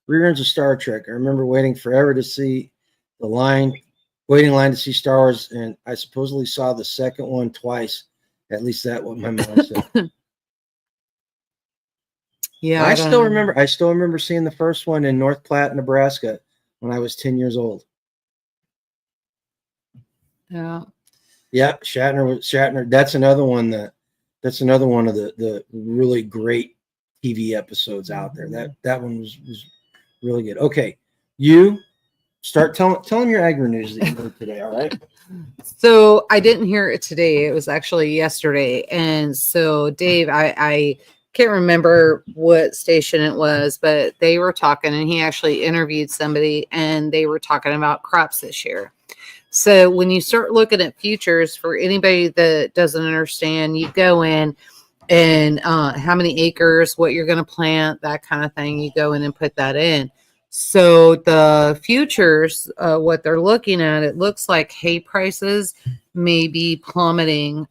reruns of Star Trek. I remember waiting forever to see waiting line to see Star Wars, and I supposedly saw the second one twice. At least that's what my mom said. Yeah, I still remember seeing the first one in North Platte, Nebraska, when I was 10 years old. Yeah. Yeah, Shatner. That's another one of the really great TV episodes out there. That one was really good. Okay, you start telling them your agri news that you heard today. All right. So I didn't hear it today. It was actually yesterday. And so Dave, I can't remember what station it was, but they were talking, and he actually interviewed somebody, and they were talking about crops this year. So when you start looking at futures, for anybody that doesn't understand, you go in and how many acres, what you're going to plant, that kind of thing. You go in and put that in. So the futures, what they're looking at, it looks like hay prices may be plummeting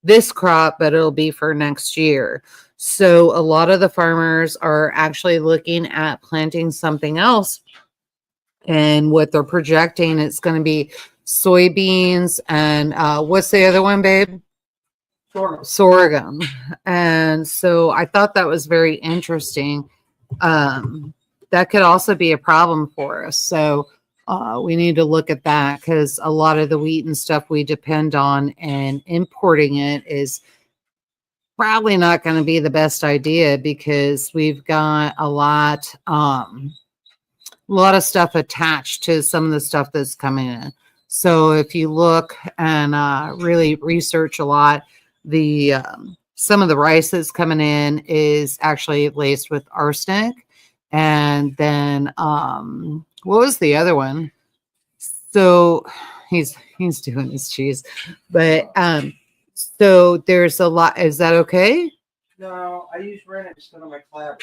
this crop, but it'll be for next year. So a lot of the farmers are actually looking at planting something else. And what they're projecting, it's going to be soybeans and what's the other one, babe? Sorghum. And so I thought that was very interesting. That could also be a problem for us. So we need to look at that, because a lot of the wheat and stuff we depend on, and importing it is probably not going to be the best idea, because we've got a lot of stuff attached to some of the stuff that's coming in. So if you look and really research a lot, the some of the rice that's coming in is actually laced with arsenic. And then what was the other one? So he's doing his cheese, but so there's a lot. Is that okay? No, I use rennet instead of my clabber.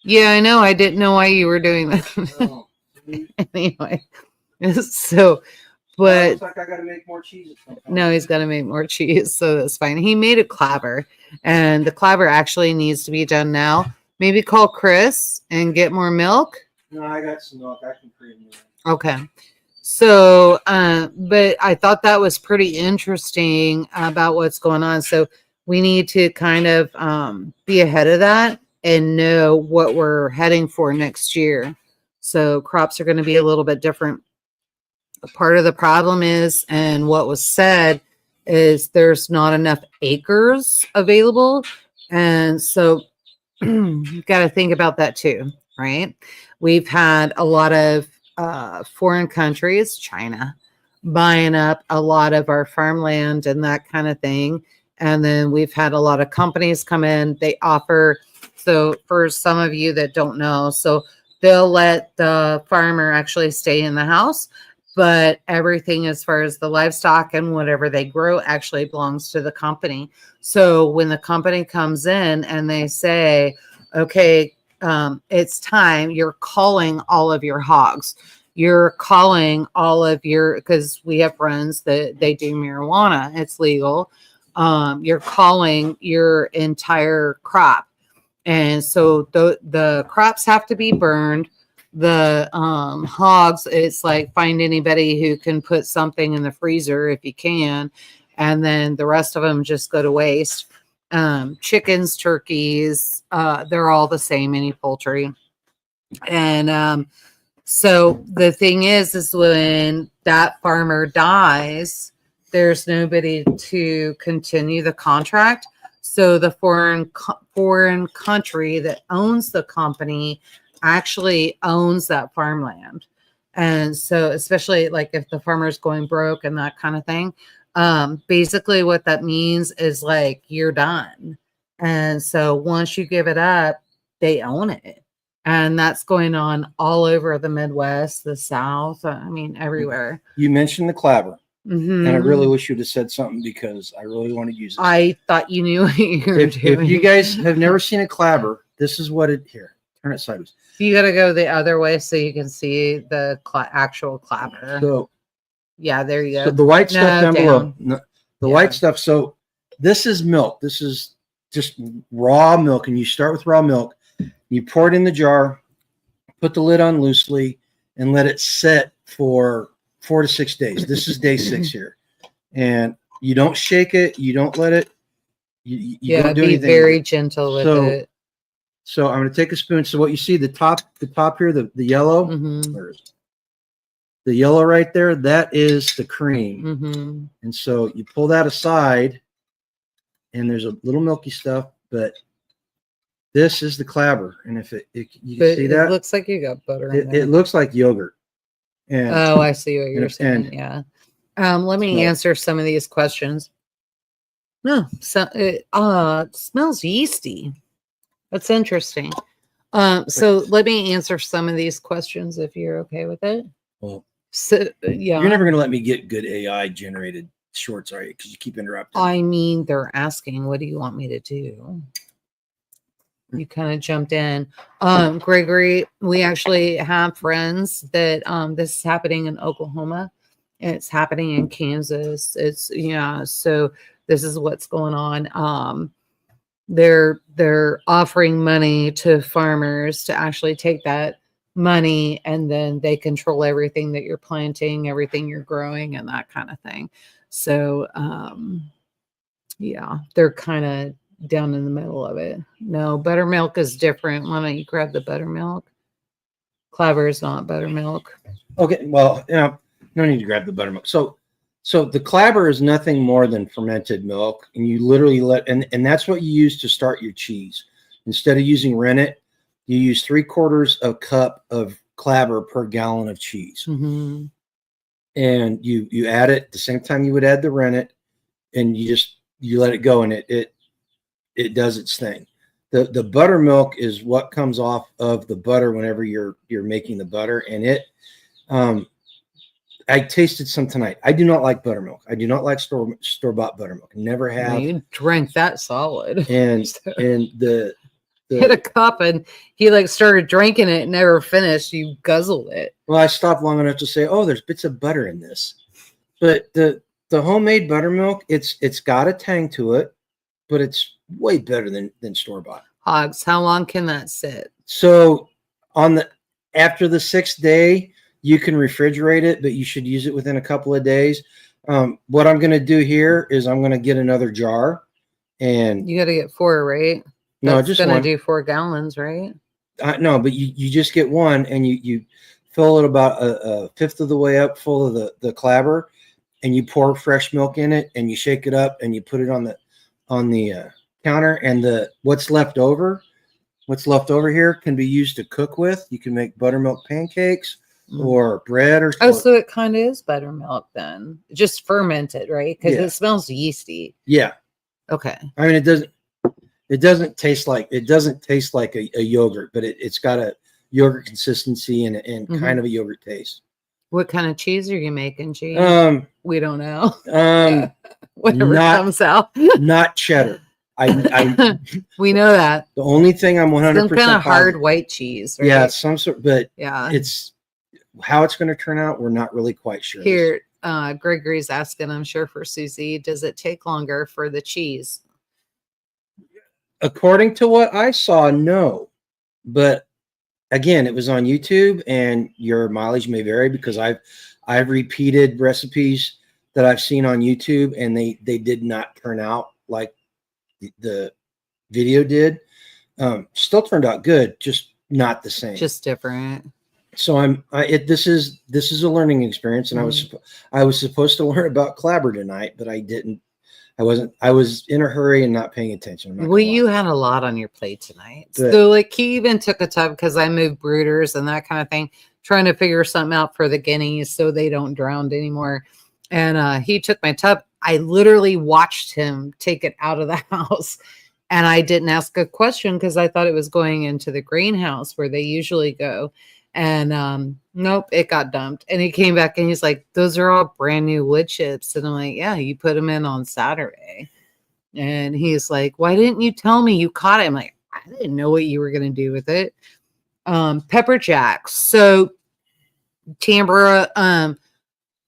Yeah, I know. I didn't know why you were doing that. Anyway, so, but looks like I got to make more cheese. No, he's got to make more cheese, so that's fine. He made a clabber, and the clabber actually needs to be done now. Maybe call Chris and get more milk. No, I got some milk. I can create milk. Okay. So, but I thought that was pretty interesting about what's going on. So we need to kind of be ahead of that and know what we're heading for next year. So crops are going to be a little bit different. Part of the problem is, and what was said, is there's not enough acres available. And so you've got to think about that too, right? We've had a lot of foreign countries, China, buying up a lot of our farmland and that kind of thing. And then we've had a lot of companies come in. They offer, so for some of you that don't know, so they'll let the farmer actually stay in the house, but everything as far as the livestock and whatever they grow actually belongs to the company. So when the company comes in and they say, okay, it's time, you're calling all of your hogs. You're calling all of your, because we have friends that they do marijuana, it's legal. You're calling your entire crop. And so the crops have to be burned. The hogs, it's like find anybody who can put something in the freezer if you can. And then the rest of them just go to waste. Chickens, turkeys, they're all the same, any poultry. And so the thing is when that farmer dies, there's nobody to continue the contract. So the foreign country that owns the company actually owns that farmland. And so, especially like if the farmer's going broke and that kind of thing, basically what that means is like you're done. And so once you give it up, they own it. And that's going on all over the Midwest, the South, I mean, everywhere. You mentioned the clabber. Mm-hmm. And I really wish you'd have said something because I really want to use it. I thought you knew what you were doing. If you guys have never seen a clabber, this is what it, here, turn it sideways. You got to go the other way so you can see the actual clabber. So, yeah, there you go. So the white stuff down below. No, the Yeah. white stuff. So this is milk. This is just raw milk. And you start with raw milk. You pour it in the jar, put the lid on loosely, and let it set for 4 to 6 days. This is day 6 here. And you don't shake it. You don't let it. You don't do anything. Be very gentle with it. So I'm going to take a spoon. So what you see, the top here, the yellow, where is it? The yellow right there, that is the cream. And so you pull that aside, and there's a little milky stuff, but this is the clabber. And if you can see that, it looks like you got butter. It looks like yogurt. And oh, I see what you're saying. Yeah. Let me answer some of these questions. No, so it smells yeasty. That's interesting. So let me answer some of these questions if you're okay with it. Well, so yeah, you're never going to let me get good AI generated shorts, are you? Because you keep interrupting. I mean, they're asking, what do you want me to do? You kind of jumped in. Gregory, we actually have friends that this is happening in Oklahoma. And it's happening in Kansas. It's so this is what's going on. They're offering money to farmers to actually take that money, and then they control everything that you're planting, everything you're growing, and that kind of thing. So yeah, they're kind of down in the middle of it. No, buttermilk is different. Why don't you grab the buttermilk? Clabber is not buttermilk. Okay, well, no need to grab the buttermilk. So the clabber is nothing more than fermented milk, and you literally and that's what you use to start your cheese. Instead of using rennet, you use 3/4 cup of clabber per gallon of cheese. And you add it at the same time you would add the rennet, and you let it go, and it does its thing. The buttermilk is what comes off of the butter whenever you're making the butter, and it I tasted some tonight. I do not like buttermilk. I do not like store-bought buttermilk. Never have. Well, you drank that solid. And the hit a cup, and he like started drinking it and never finished. You guzzled it. Well, I stopped long enough to say, oh, there's bits of butter in this. But the homemade buttermilk, it's got a tang to it, but it's way better than store-bought. Hogs, how long can that sit? So after the 6th day, you can refrigerate it, but you should use it within a couple of days. What I'm going to do here is I'm going to get another jar, and you got to get 4, right? No, that's just going to one. do 4 gallons, right? No, but you just get one, and you fill it about a fifth of the way up full of the clabber, and you pour fresh milk in it, and you shake it up, and you put it on the counter, and what's left over here can be used to cook with. You can make buttermilk pancakes or bread or something. Oh, so it kind of is buttermilk then, just fermented, right? Because it smells yeasty. Yeah. Okay. I mean, it doesn't taste like a yogurt, but it's got a yogurt consistency and kind of a yogurt taste. What kind of cheese are you making, G? We don't know. Whatever comes out. Not cheddar. We know that. The only thing I'm 100% some kind of hard white cheese, right? Yeah, some sort, but yeah, it's how it's going to turn out. We're not really quite sure. Here, Gregory's asking, I'm sure for Susie, does it take longer for the cheese? According to what I saw, no. But again, it was on YouTube, and your mileage may vary because I've repeated recipes that I've seen on YouTube, and they did not turn out like the video did. Still turned out good, just not the same. Just different. So this is a learning experience, and I was supposed to learn about clabber tonight, but I didn't I was in a hurry and not paying attention. Well, you had a lot on your plate tonight. But, so like he even took a tub because I moved brooders and that kind of thing, trying to figure something out for the guineas so they don't drown anymore. And he took my tub. I literally watched him take it out of the house. And I didn't ask a question because I thought it was going into the greenhouse where they usually go. And nope, it got dumped. And he came back and he's like, those are all brand new wood chips. And I'm like, yeah, you put them in on Saturday. And he's like, why didn't you tell me you caught it? I'm like, I didn't know what you were going to do with it. Pepper jacks. So Tambora,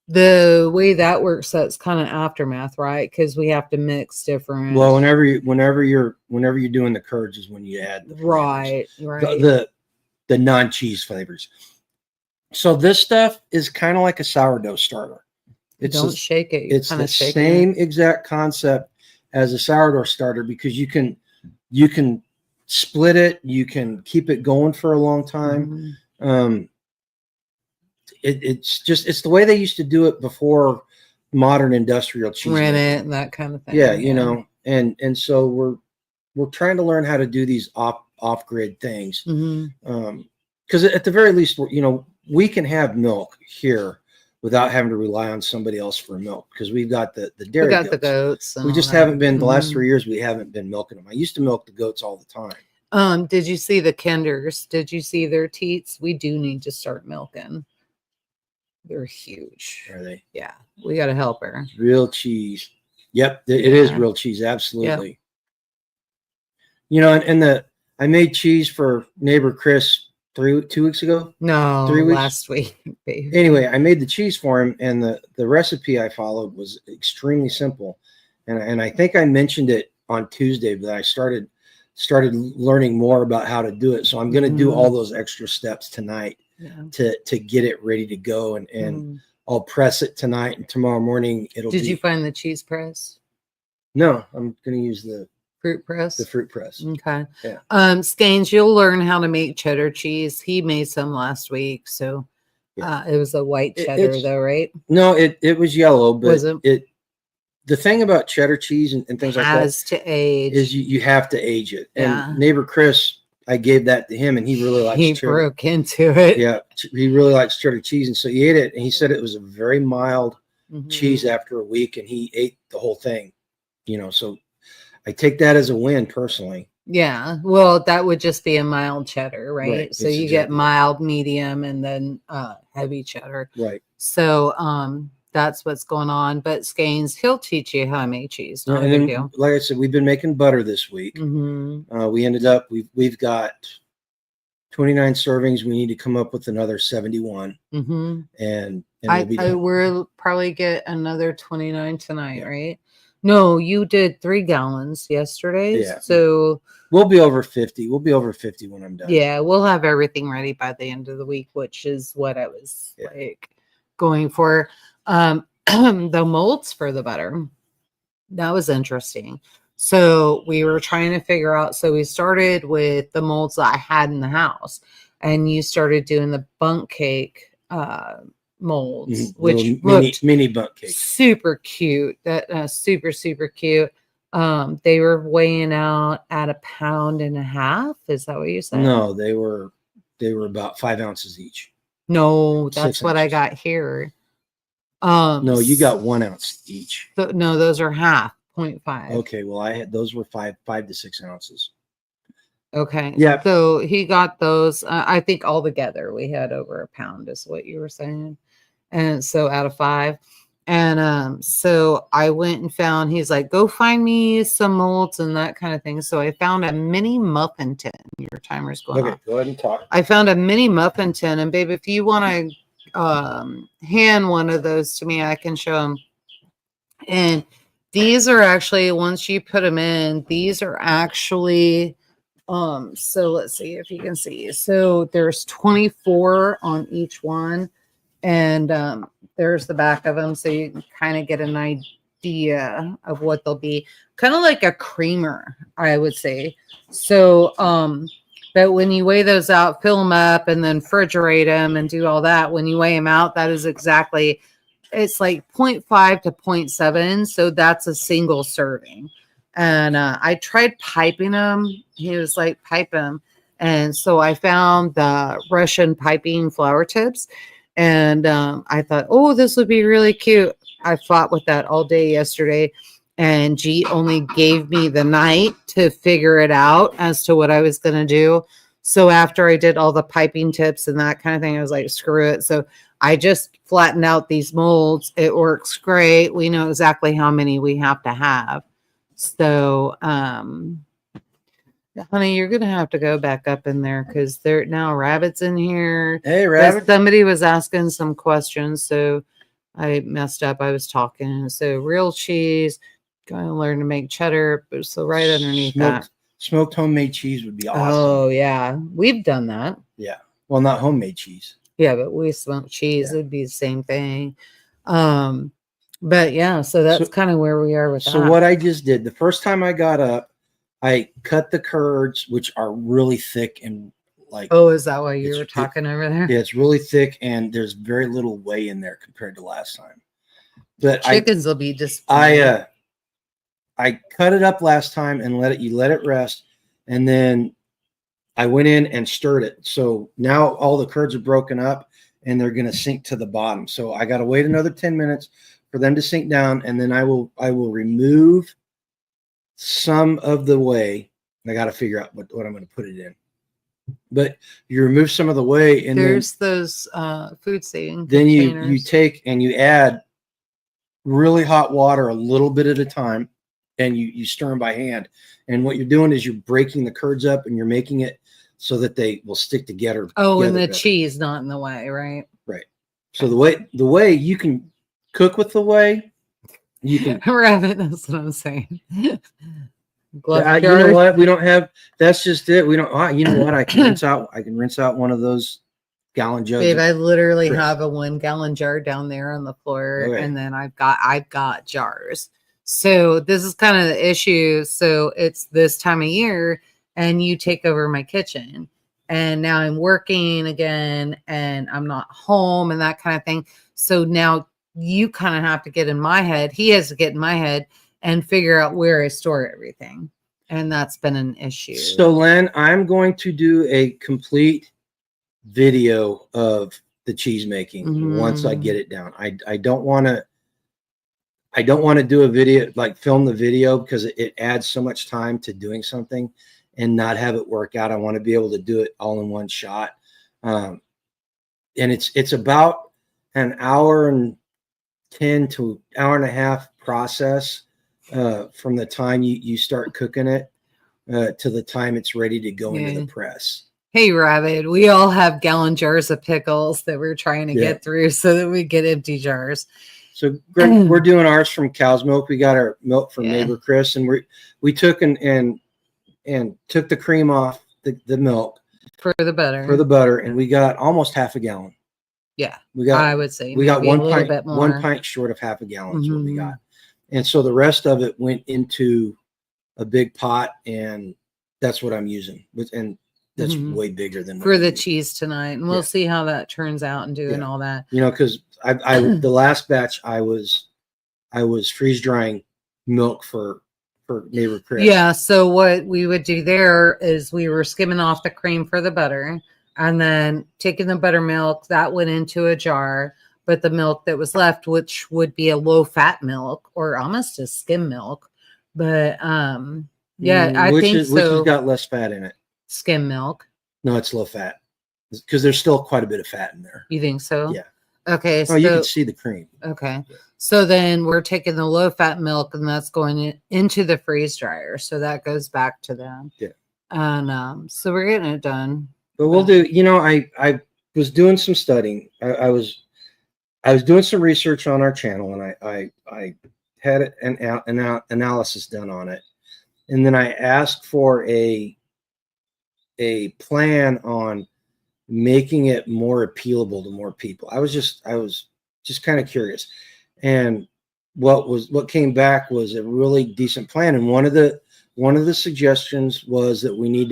the way that works, that's kind of aftermath, right? Because we have to mix different. Well, whenever you're doing the curds is when you add the right, the non-cheese flavors. So this stuff is kind of like a sourdough starter. Don't shake it. It's the same exact concept as a sourdough starter because you can split it, you can keep it going for a long time. Mm-hmm. It's the way they used to do it before modern industrial cheese. Rennet and that kind of thing. Yeah, you know, and so we're trying to learn how to do these off-grid things. Because at the very least, we can have milk here without having to rely on somebody else for milk because we've got the dairy. We got the goats. We just haven't been the last 3 years. We haven't been milking them. I used to milk the goats all the time. Did you see the Kinders? Did you see their teats? We do need to start milking. They're huge. Are they? Yeah, we got to help her. Real cheese. Yep, it is real cheese. Absolutely. Yep. And I made cheese for neighbor Chris 2 weeks ago. No, 3 weeks. Last week. Anyway, I made the cheese for him, and the recipe I followed was extremely simple, and I think I mentioned it on Tuesday, but I started learning more about how to do it. So I'm going to do all those extra steps tonight. To get it ready to go, and I'll press it tonight, and tomorrow morning Did you find the cheese press? No, I'm going to use the fruit press. The fruit press. Okay. Yeah. Scanes, you'll learn how to make cheddar cheese. He made some last week, so it was a white cheddar though, right? No, it was yellow, but was it? The thing about cheddar cheese and things like that has to age. Is you have to age it. And neighbor Chris, I gave that to him, and he really likes cheddar. He broke into it. Yeah, he really likes cheddar cheese, and so he ate it, and he said it was a very mild cheese after a week, and he ate the whole thing. So I take that as a win personally. Yeah, well, that would just be a mild cheddar, right? So you get mild, medium, and then heavy cheddar. Right. So that's what's going on. But Scanes, he'll teach you how to make cheese. Not a big deal. Like I said, we've been making butter this week. We ended up we've got 29 servings. We need to come up with another 71. And we'll probably get another 29 tonight, right? No, you did 3 gallons yesterday. Yeah. So we'll be over 50. We'll be over 50 when I'm done. Yeah, we'll have everything ready by the end of the week, which is what I was going for. The molds for the butter. That was interesting. So we were trying to figure out. So we started with the molds that I had in the house, and you started doing the bunk cake molds, which looked mini bunk cake, super cute. That super cute. They were weighing out at 1.5 pounds. Is that what you said? No, they were about 5 ounces each. No, that's what I got here. No, you got 1 ounce each. No, those are half 0.5. Okay, well, I had those were 5 to 6 ounces. Okay. Yeah. So he got those. I think all together we had over 1 pound, is what you were saying. And so out of 5. And so I went and found. He's like, go find me some molds and that kind of thing. So I found a mini muffin tin. Your timer's going off. Go ahead and talk. I found a mini muffin tin, and babe, if you want to hand one of those to me, I can show them. And these are actually, once you put them in, these are actually so let's see if you can see. So there's 24 on each one, and there's the back of them, so you can kind of get an idea of what they'll be. Kind of like a creamer, I would say. So but when you weigh those out, fill them up, and then refrigerate them and do all that, when you weigh them out, that is exactly it's like 0.5 to 0.7. So that's a single serving. And I tried piping them. He was like, pipe them. And so I found the Russian piping flower tips. And I thought, oh, this would be really cute. I fought with that all day yesterday. And G only gave me the night to figure it out as to what I was going to do. So after I did all the piping tips and that kind of thing, I was like, screw it. So I just flattened out these molds. It works great. We know exactly how many we have to have. So, honey, you're going to have to go back up in there because there now Rabbit's in here. Hey, Rabbit. Somebody was asking some questions. So I messed up. I was talking. So real cheese, going to learn to make cheddar. So right underneath that. Smoked homemade cheese would be awesome. Oh, yeah. We've done that. Yeah. Well, not homemade cheese. Yeah, but we smoked cheese. Yeah. It'd be the same thing. But yeah, so that's kind of where we are with that. So what I just did, the first time I got up, I cut the curds, which are really thick and like. Oh, is that why you were talking over there? Yeah, it's really thick and there's very little whey in there compared to last time. But chickens will be just. I cut it up last time and let it rest, and then I went in and stirred it. So now all the curds are broken up and they're going to sink to the bottom. So I got to wait another 10 minutes for them to sink down, and then I will remove some of the whey. I got to figure out what I'm going to put it in. But you remove some of the whey, and there's those food saving. Then you take and you add really hot water a little bit at a time, and you stir them by hand. And what you're doing is you're breaking the curds up and you're making it so that they will stick together. Oh, and the cheese not in the way, right? Right. So the way you can cook with the whey, you can Rabbit. That's what I'm saying. You know what? We don't have. That's just it. We don't. You know what? I can rinse out one of those gallon jugs. Babe, I literally have a 1 gallon jar down there on the floor, okay. And then I've got jars. So this is kind of the issue. So it's this time of year, and you take over my kitchen, and now I'm working again, and I'm not home, and that kind of thing. So now you kind of have to get in my head. He has to get in my head and figure out where I store everything. And that's been an issue. So Len, I'm going to do a complete video of the cheese making once I get it down. I don't want to do a video, like film the video, because it adds so much time to doing something and not have it work out. I want to be able to do it all in one shot. And it's about an hour and 10 to hour and a half process from the time you start cooking it to the time it's ready to go into the press. Hey, Rabbit, we all have gallon jars of pickles that we're trying to get through so that we get empty jars. So Greg, we're doing ours from cow's milk. We got our milk from neighbor Chris, and we took and took the cream off the milk for the butter, and we got almost half a gallon. Yeah, I would say we got 1 pint short of half a gallon is what we got. And so the rest of it went into a big pot, and that's what I'm using. And that's way bigger than for the cheese tonight. And we'll see how that turns out and doing all that. You know, because I the last batch I was freeze drying milk for neighbor Chris. Yeah. So what we would do there is we were skimming off the cream for the butter, and then taking the buttermilk that went into a jar. But the milk that was left, which would be a low fat milk or almost a skim milk, but I think which has got less fat in it. Skim milk. No, it's low fat because there's still quite a bit of fat in there. You think so? Yeah. Okay. Oh, you can see the cream. Okay. Yeah. So then we're taking the low fat milk, and that's going into the freeze dryer. So that goes back to them. Yeah. And so we're getting it done. But we'll do. You know, I was doing some studying. I was doing some research on our channel, and I had an analysis done on it, and then I asked for a plan on making it more appealable to more people. I was just kind of curious, and what came back was a really decent plan. And one of the suggestions was that we need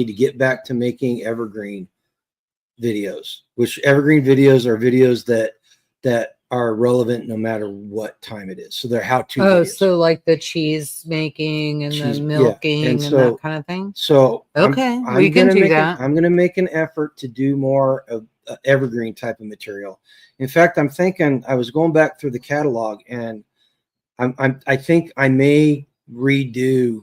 to get back to making evergreen videos, which evergreen videos are videos that are relevant no matter what time it is. So they're how-to Oh, videos. so like the cheese making and the milking and so, that kind of thing. So okay, I'm we can gonna do make that. I'm going to make an effort to do more of evergreen type of material. In fact, I'm thinking I was going back through the catalog, and I think I may redo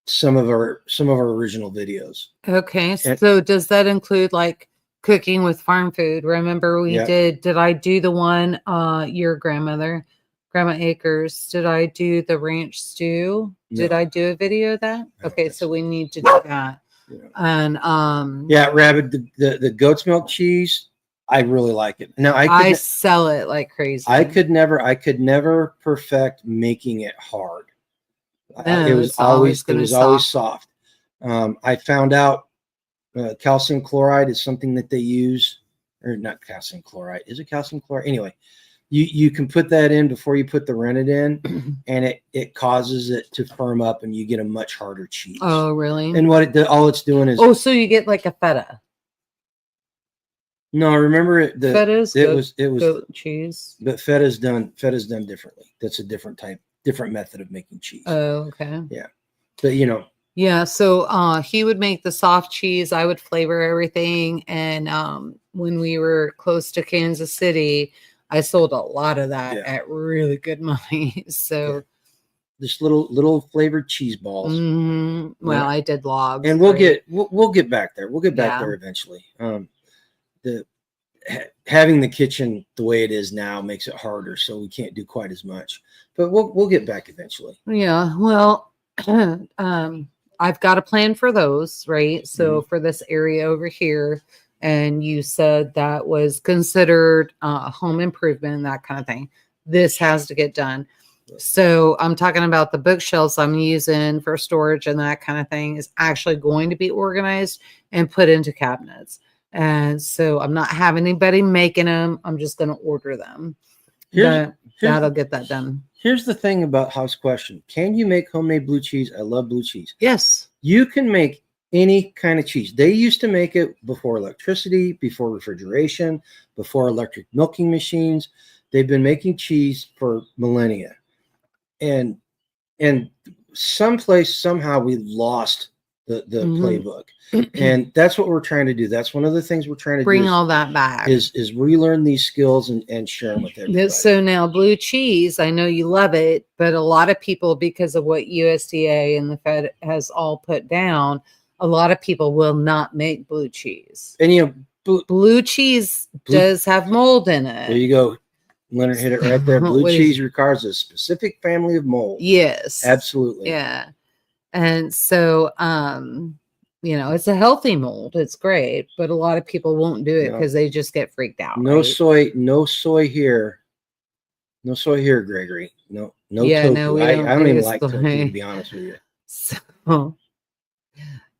some of our original videos. Okay, so does that include like cooking with farm food? Remember we did I do the one your grandma Akers, did I do the ranch stew? Did I do a video of that? Okay, so we need to do that. And Rabbit, the goat's milk cheese, I really like it. Now I sell it like crazy. I could never perfect making it hard. It was always soft. I found out calcium chloride is something that they use, or not calcium chloride. Is it calcium chloride? Anyway, you can put that in before you put the rennet in, and it causes it to firm up, and you get a much harder cheese. Oh, really? And all it's doing is so you get like a feta. No, remember feta's it was goat cheese, but feta's done differently. That's a different method of making cheese. Oh, okay. Yeah, but yeah. So he would make the soft cheese. I would flavor everything, and when we were close to Kansas City, I sold a lot of that at really good money. So just little flavored cheese balls. Well, I did logs, and we'll get back there. We'll get back there eventually. Having the kitchen the way it is now makes it harder, so we can't do quite as much. But we'll get back eventually. Yeah. Well, I've got a plan for those, right? So for this area over here, and you said that was considered home improvement, that kind of thing. This has to get done. So I'm talking about the bookshelves I'm using for storage and that kind of thing is actually going to be organized and put into cabinets. And so I'm not having anybody making them. I'm just going to order them. That'll get that done. Here's the thing about House Question. Can you make homemade blue cheese? I love blue cheese. Yes. You can make any kind of cheese. They used to make it before electricity, before refrigeration, before electric milking machines. They've been making cheese for millennia. And somehow we lost the playbook. And that's what we're trying to do. That's one of the things we're trying to bring all that back is relearn these skills and share them with everybody. So now blue cheese, I know you love it, but a lot of people, because of what USDA and the Fed has all put down, a lot of people will not make blue cheese. And blue cheese does have mold in it. There you go. Leonard hit it right there. Blue cheese requires a specific family of mold. Yes. Absolutely. Yeah. And so, it's a healthy mold. It's great, but a lot of people won't do it because they just get freaked out. No soy here. No soy here, Gregory. No tofu. No, I don't even like tofu, to be honest with you. So,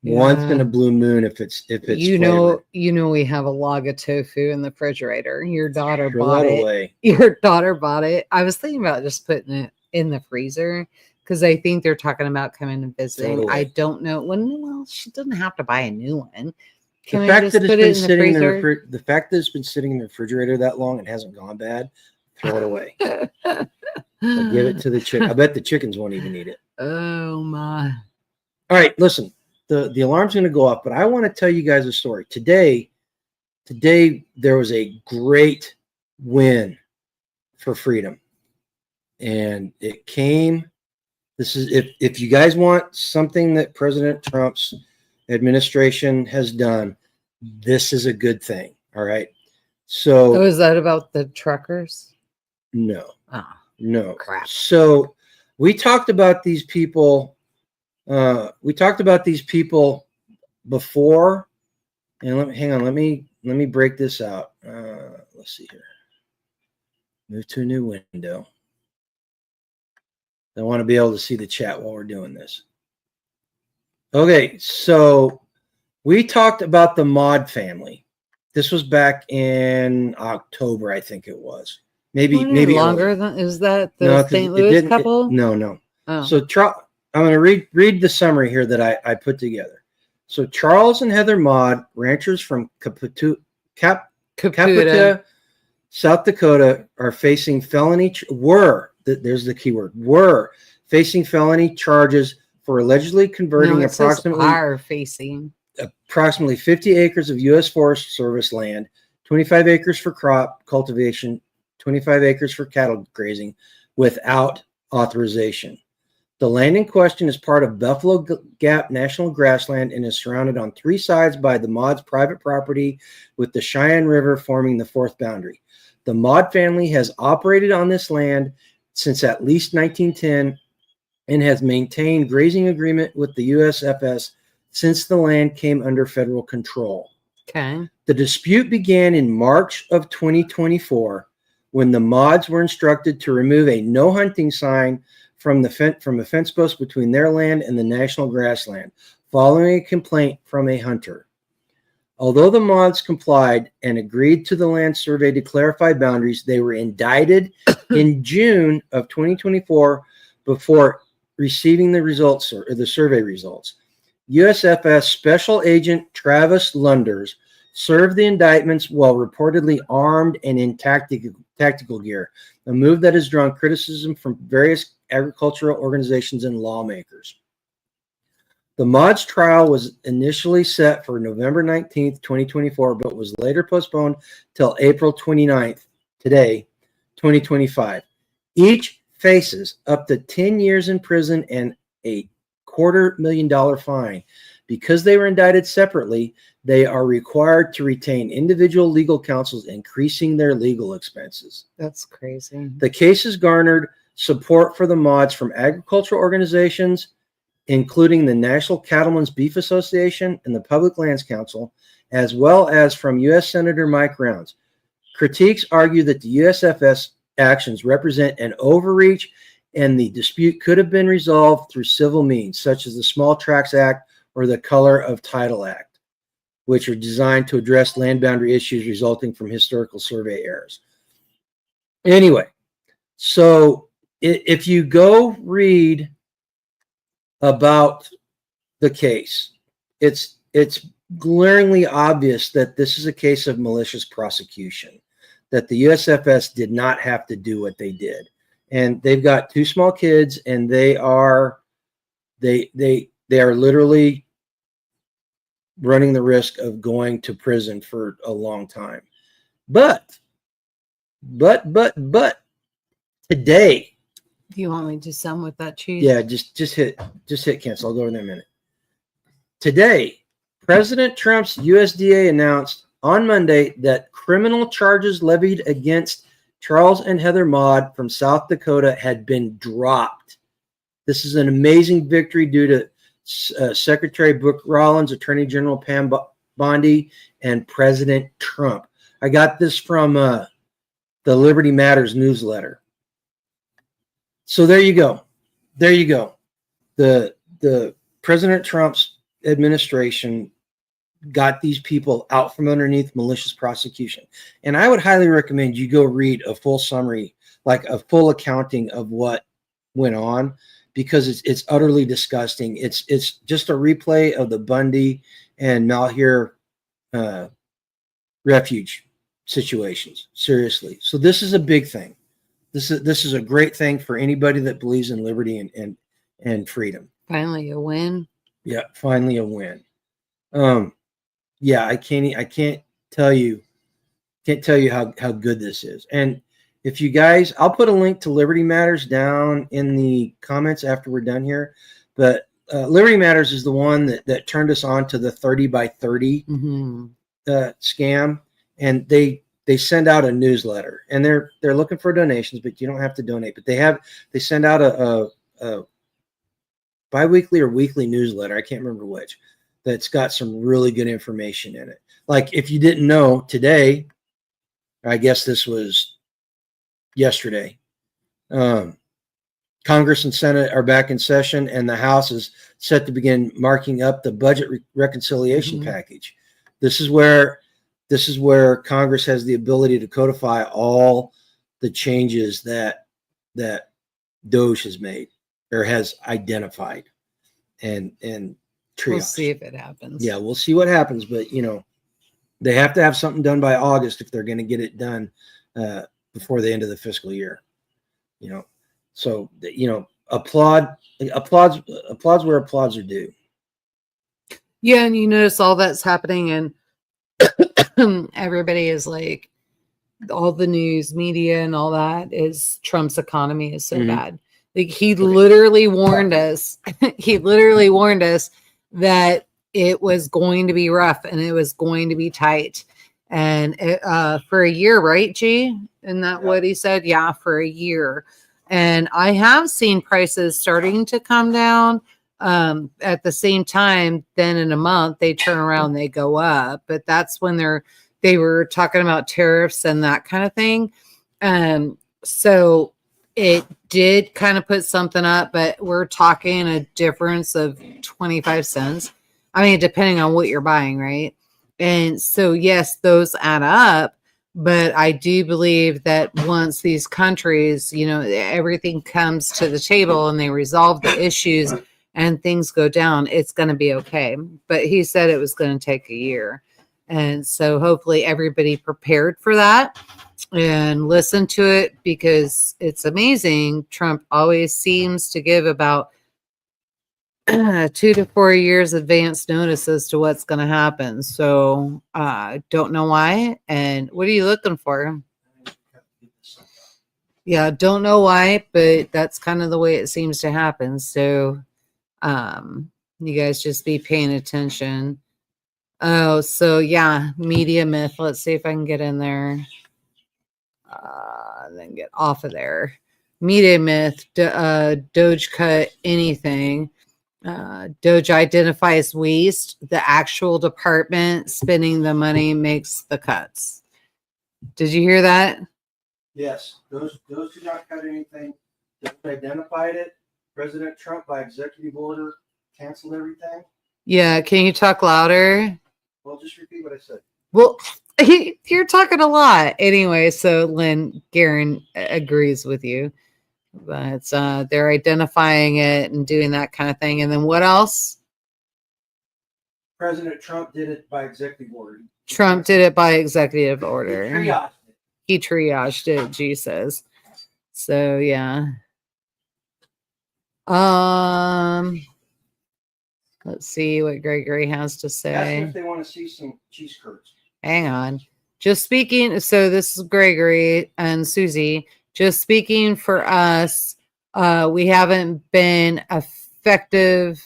once in a blue moon, if it's flavored. We have a log of tofu in the refrigerator. Your daughter Throw bought that it. away. Your daughter bought it. I was thinking about just putting it in the freezer because I think they're talking about coming and visiting. I don't know when. Well, she doesn't have to buy a new one. The fact that it's been sitting in the refrigerator that long and hasn't gone bad, throw it away. Give it to the chicken. I bet the chickens won't even eat it. Oh my! All right, listen. The alarm's going to go off, but I want to tell you guys a story. Today there was a great win for freedom, and it came. This is if you guys want something that President Trump's administration has done, this is a good thing. All right. So is that about the truckers? No. No. Crap. So we talked about these people. Before, and let me break this out. Let's see here. Move to a new window. I want to be able to see the chat while we're doing this. Okay, so we talked about the Mod family. This was back in October, I think it was. Maybe longer than is that the St. Louis couple? No. Oh. So I'm going to read the summary here that I put together. So Charles and Heather Mod, ranchers from Caputa, South Dakota are facing there's the keyword, were facing felony charges for allegedly converting No, it says are facing. approximately 50 acres of U.S. Forest Service land, 25 acres for crop cultivation, 25 acres for cattle grazing without authorization. The land in question is part of Buffalo Gap National Grassland and is surrounded on three sides by the Maud's private property, with the Cheyenne River forming the fourth boundary. The Maud family has operated on this land since at least 1910 and has maintained grazing agreement with the USFS since the land came under federal control. Okay. The dispute began in March of 2024 when the Mauds were instructed to remove a no hunting sign from a fence post between their land and the national grassland, following a complaint from a hunter. Although the Mauds complied and agreed to the land survey to clarify boundaries, they were indicted in June of 2024 before receiving the results or the survey results. USFS Special Agent Travis Lunders served the indictments while reportedly armed and in tactical gear, a move that has drawn criticism from various agricultural organizations and lawmakers. The Mauds trial was initially set for November 19th, 2024, but was later postponed till April 29th, today, 2025. Each faces up to 10 years in prison and a $250,000 fine. Because they were indicted separately, they are required to retain individual legal counsels, increasing their legal expenses. That's crazy. The case has garnered support for the Mauds from agricultural organizations, including the National Cattlemen's Beef Association and the Public Lands Council, as well as from U.S. Senator Mike Rounds. Critiques argue that the USFS actions represent an overreach and the dispute could have been resolved through civil means, such as the Small Tracts Act or the Color of Title Act, which are designed to address land boundary issues resulting from historical survey errors. Anyway, so if you go read about the case, it's glaringly obvious that this is a case of malicious prosecution, that the USFS did not have to do what they did. And they've got two small kids, and they are literally running the risk of going to prison for a long time. But today. Do you want me to sum with that cheese? Yeah, just hit cancel. I'll go over there in a minute. Today, President Trump's USDA announced on Monday that criminal charges levied against Charles and Heather Maud from South Dakota had been dropped. This is an amazing victory due to Secretary Brooke Rollins, Attorney General Pam Bondi, and President Trump. I got this from the Liberty Matters newsletter. So there you go. There you go. The President Trump's administration got these people out from underneath malicious prosecution. And I would highly recommend you go read a full summary, like a full accounting of what went on, because it's utterly disgusting. It's just a replay of the Bundy and Malheur refuge situations. Seriously. So this is a big thing. This is a great thing for anybody that believes in liberty and freedom. Finally a win. Yeah, finally a win. Yeah, I can't tell you how good this is. And if you guys, I'll put a link to Liberty Matters down in the comments after we're done here. But Liberty Matters is the one that turned us on to the 30 by 30 scam, and they send out a newsletter, and they're looking for donations, but you don't have to donate. But they send out a bi-weekly or weekly newsletter. I can't remember which. That's got some really good information in it. Like, if you didn't know, today, I guess this was yesterday, Congress and Senate are back in session, and the House is set to begin marking up the budget reconciliation package. This is where Congress has the ability to codify all the changes that DOJ has made or has identified and triage. We'll see if it happens. Yeah, we'll see what happens, but they have to have something done by August if they're going to get it done before the end of the fiscal year. So applauds where applauds are due. Yeah, and you notice all that's happening, and everybody is like, all the news media and all that is Trump's economy is so bad. Like he literally warned us. He literally warned us that it was going to be rough and it was going to be tight. And for a year, right, G? Isn't that what he said? Yeah, for a year. And I have seen prices starting to come down. At the same time, then in a month they turn around, they go up. But that's when they were talking about tariffs and that kind of thing. So it did kind of put something up, but we're talking a difference of 25 cents. I mean, depending on what you're buying, right? And so, yes, those add up. But I do believe that once these countries, everything comes to the table and they resolve the issues and things go down, it's going to be okay. But he said it was going to take a year. And so hopefully everybody prepared for that and listen to it, because it's amazing. Trump always seems to give about 2 to 4 years advance notice as to what's going to happen. So don't know why. And what are you looking for? Yeah, don't know why, but that's kind of the way it seems to happen. So you guys just be paying attention. Oh, so yeah, media myth. Let's see if I can get in there. Then get off of there. Media myth. Doge cut anything. Doge identifies waste. The actual department spending the money makes the cuts. Did you hear that? Yes, those do not cut anything. Doge identified it. President Trump, by executive order, canceled everything. Yeah, can you talk louder? Well, just repeat what I said. Well, you're talking a lot. Anyway, so Lynn Guerin agrees with you. But they're identifying it and doing that kind of thing. And then what else? President Trump did it by executive order. Trump did it by executive order. He triaged it, G says. So yeah. Let's see what Gregory has to say. Ask them if they want to see some cheese curds. Hang on. Just speaking. So this is Gregory and Susie. Just speaking for us, we haven't been affected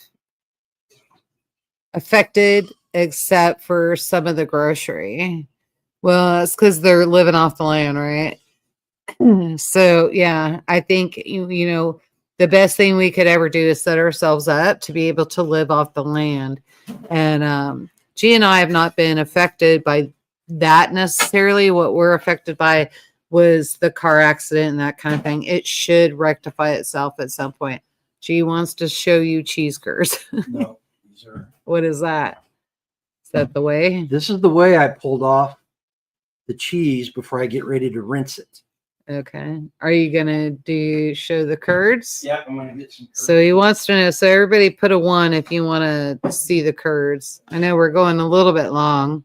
except for some of the grocery. Well, it's because they're living off the land, right? So yeah, I think the best thing we could ever do is set ourselves up to be able to live off the land. And G and I have not been affected by that necessarily. What we're affected by was the car accident and that kind of thing. It should rectify itself at some point. G wants to show you cheese curds. No, these are. What is that? Is that the way? This is the way I pulled off the cheese before I get ready to rinse it. Okay. Are you gonna show the curds? Yeah, I'm gonna get some curds. So he wants to know. So everybody put a 1 if you want to see the curds. I know we're going a little bit long.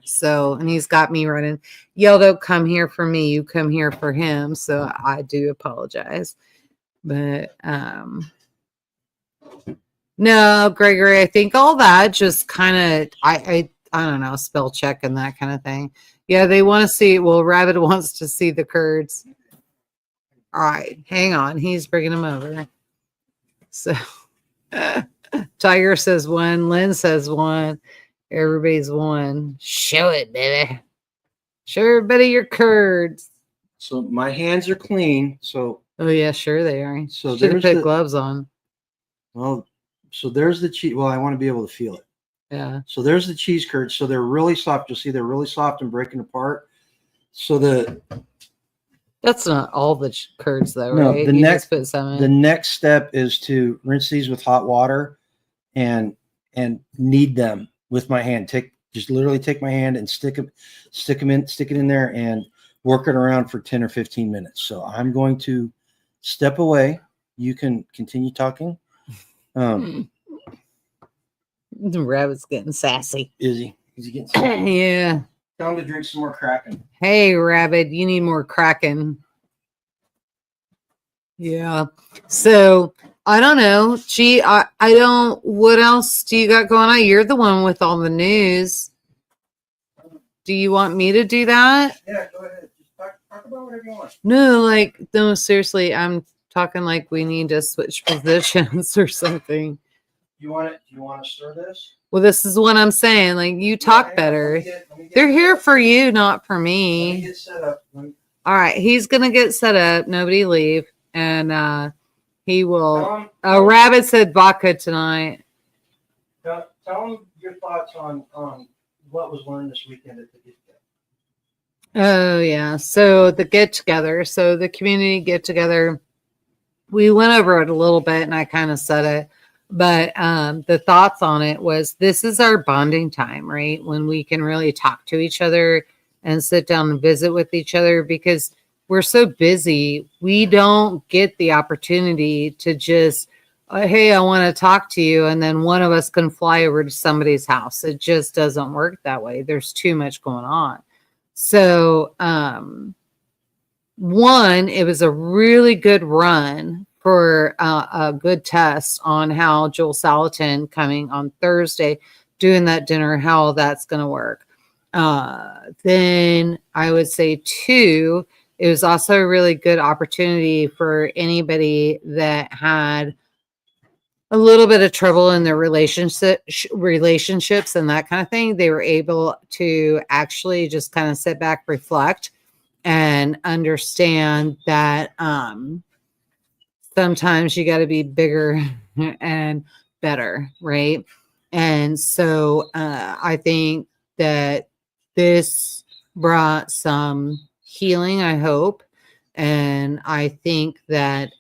So, and he's got me running. Yeldo, come here for me. You come here for him. So I do apologize. But no, Gregory, I think all that just kind of I don't know, spell check and that kind of thing. Yeah, they want to see. Well, Rabbit wants to see the curds. All right, hang on. He's bringing them over. So Tiger says 1. Lynn says 1. Everybody's 1. Show it, baby. Show everybody your curds. So my hands are clean. So oh yeah, sure they are. So should have put gloves on. Well, so there's the cheese. Well, I want to be able to feel it. Yeah. So there's the cheese curds. So they're really soft. You'll see they're really soft and breaking apart. So that's not all the curds though, no, right? The you next just put some in. The next step is to rinse these with hot water and knead them with my hand. Just literally take my hand and stick it in there and work it around for 10 or 15 minutes. So I'm going to step away. You can continue talking. The rabbit's getting sassy. Is he? Is he getting sassy? Yeah. Tell him to drink some more Kraken. Hey, Rabbit, you need more Kraken. Yeah. So I don't know. Gee, I don't. What else do you got going on? You're the one with all the news. Do you want me to do that? Yeah, go ahead. Just talk about whatever you want. No, seriously, I'm talking like we need to switch positions or something. You want it? Do you want to stir this? Well, this is what I'm saying. Like, you talk better. Let me get They're here for you, not for Let me. me get set up. All right, he's gonna get set up. Nobody leave, and he will. Rabbit said vodka tonight. Tell him your thoughts on what was learned this weekend at the get together. Oh yeah, so the get together, so the community get together. We went over it a little bit, and I kind of said it, but the thoughts on it was this is our bonding time, right? When we can really talk to each other and sit down and visit with each other, because we're so busy, we don't get the opportunity to just, hey, I want to talk to you, and then one of us can fly over to somebody's house. It just doesn't work that way. There's too much going on. So, one, it was a really good run for a good test on how Joel Salatin coming on Thursday, doing that dinner, how that's going to work. Then I would say two, it was also a really good opportunity for anybody that had a little bit of trouble in their relationships and that kind of thing. They were able to actually just kind of sit back, reflect, and understand that sometimes you got to be bigger and better, right? And so I think that this brought some healing, I hope. And I think that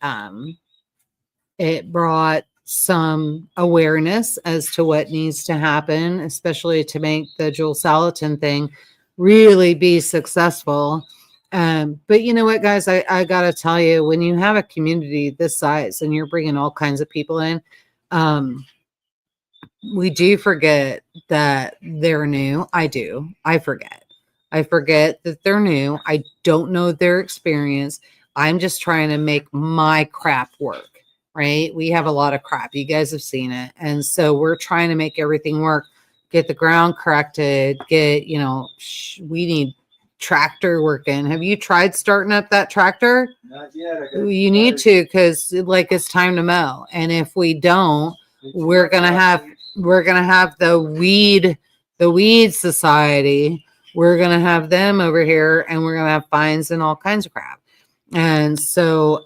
it brought some awareness as to what needs to happen, especially to make the Joel Salatin thing really be successful. But you know what, guys, I got to tell you, when you have a community this size and you're bringing all kinds of people in, we do forget that they're new. I do. I forget that they're new. I don't know their experience. I'm just trying to make my crap work, right? We have a lot of crap. You guys have seen it. And so we're trying to make everything work, get the ground corrected, we need tractor working. Have you tried starting up that tractor? Not yet. You need to, because it's time to mow. And if we don't, we're gonna have the weed society. We're gonna have them over here, and we're gonna have fines and all kinds of crap. And so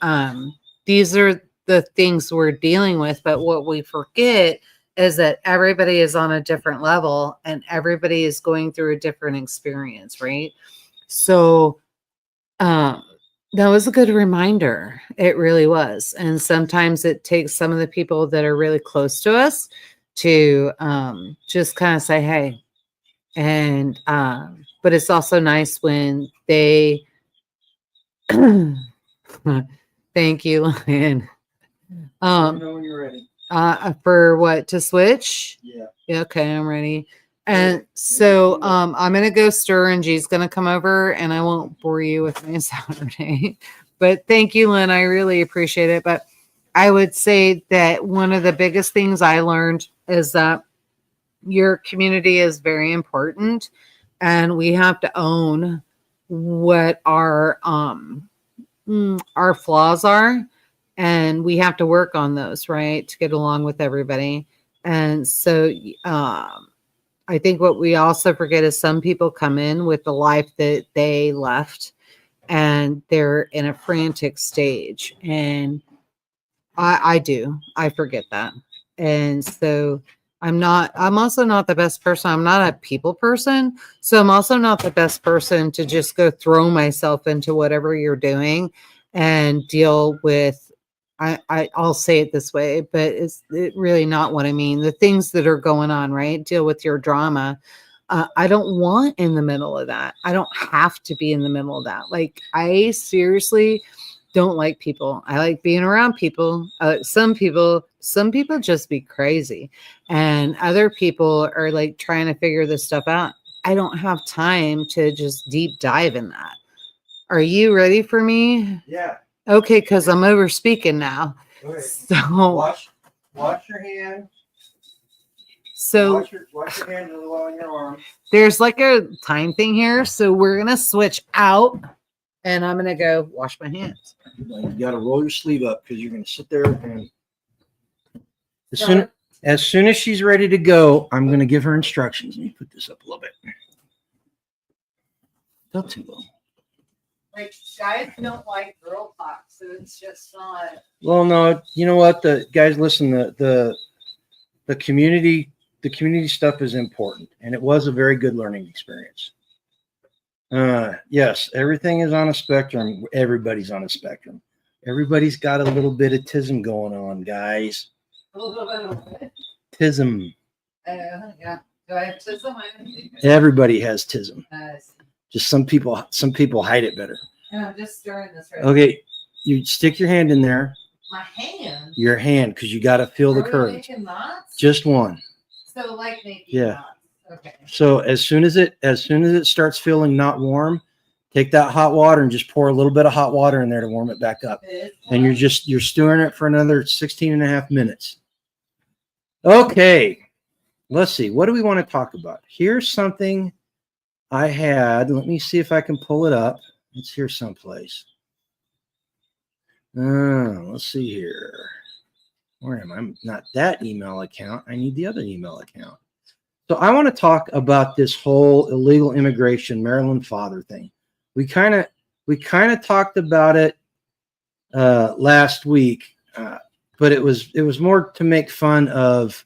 these are the things we're dealing with. But what we forget is that everybody is on a different level, and everybody is going through a different experience, right? So that was a good reminder. It really was. And sometimes it takes some of the people that are really close to us to just kind of say, hey. And but it's also nice when they thank you, Lynn. Let me know when you're ready. For what, to switch? Yeah. Okay, I'm ready. And so I'm gonna go stir, and G's gonna come over, and I won't bore you with my Saturday. But thank you, Lynn. I really appreciate it. But I would say that one of the biggest things I learned is that your community is very important, and we have to own what our flaws are, and we have to work on those, right, to get along with everybody. And so I think what we also forget is some people come in with the life that they left, and they're in a frantic stage. And I forget that. And so I'm also not the best person. I'm not a people person. So I'm also not the best person to just go throw myself into whatever you're doing and deal with. I'll say it this way, but it's really not what I mean. The things that are going on, right? Deal with your drama. I don't want in the middle of that. I don't have to be in the middle of that. Like, I seriously don't like people. I like being around people. Some people just be crazy, and other people are like trying to figure this stuff out. I don't have time to just deep dive in that. Are you ready for me? Yeah. Okay, because I'm over speaking now. Okay. So Wash your hand. So Wash your hand really well on your arm. there's like a time thing here. So we're gonna switch out and I'm gonna go wash my hands. You got to roll your sleeve up because you're going to sit there and as soon as she's ready to go, I'm going to give her instructions. Let me put this up a little bit. Not too low. Like guys don't like girl talk, so it's just not. Well, no, you know what, the guys, listen. The community stuff is important, and it was a very good learning experience. Yes, everything is on a spectrum. Everybody's on a spectrum. Everybody's got a little bit of tism going on, guys. A little bit of what? Tism. Yeah. Do I have tism? Everybody has tism. Nice. Just some people hide it better. And I'm just stirring this right. Okay, you stick your hand in there. My hand. Your hand, because you got to feel the current. Just one. So like making knots. Okay. So as soon as it starts feeling not warm, take that hot water and just pour a little bit of hot water in there to warm it back up. And you're stewing it for another 16 and a half minutes. Okay. Let's see. What do we want to talk about? Here's something I had. Let me see if I can pull it up. It's here someplace. Let's see here. Where am I? I'm not that email account. I need the other email account. So I want to talk about this whole illegal immigration Maryland father thing. We kind of talked about it last week, but it was more to make fun of.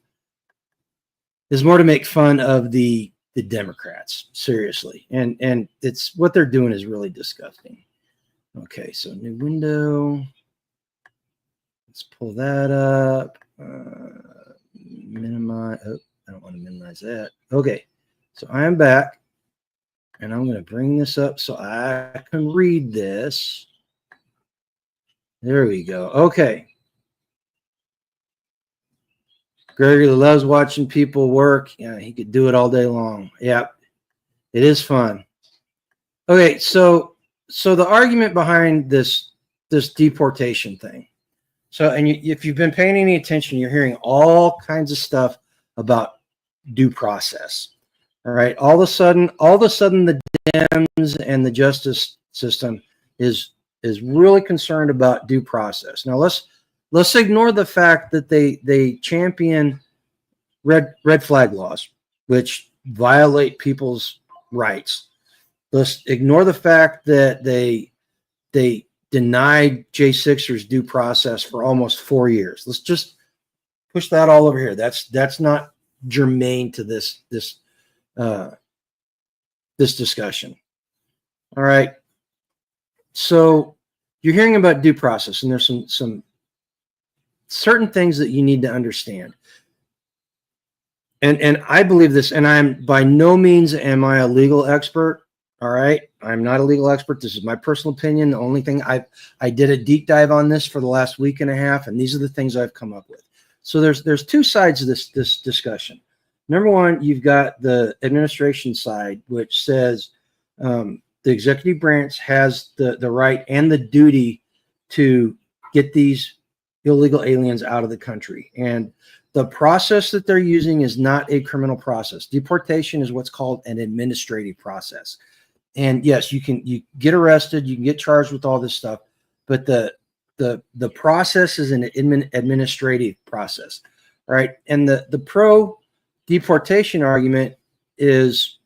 There's more to make fun of the Democrats, seriously, and it's what they're doing is really disgusting. Okay, so new window. Let's pull that up. Minimize. Oh, I don't want to minimize that. Okay, so I am back, and I'm going to bring this up so I can read this. There we go. Okay. Gregory loves watching people work. Yeah, he could do it all day long. Yeah, it is fun. Okay, so the argument behind this deportation thing. So, and if you've been paying any attention, you're hearing all kinds of stuff about due process. All right, all of a sudden, the Dems and the justice system is really concerned about due process. Now, let's ignore the fact that they champion red flag laws, which violate people's rights. Let's ignore the fact that they denied J6ers due process for almost 4 years. Let's just push that all over here. That's not germane to this discussion. All right. So you're hearing about due process, and there's some certain things that you need to understand. And I believe this, and I'm by no means am I a legal expert. All right. I'm not a legal expert. This is my personal opinion. The only thing I did a deep dive on this for the last week and a half, and these are the things I've come up with. So there's two sides of this discussion. Number one, you've got the administration side, which says the executive branch has the right and the duty to get these illegal aliens out of the country. And the process that they're using is not a criminal process. Deportation is what's called an administrative process. And yes, you get arrested, you can get charged with all this stuff, but the process is an administrative process. All right. And the pro deportation argument has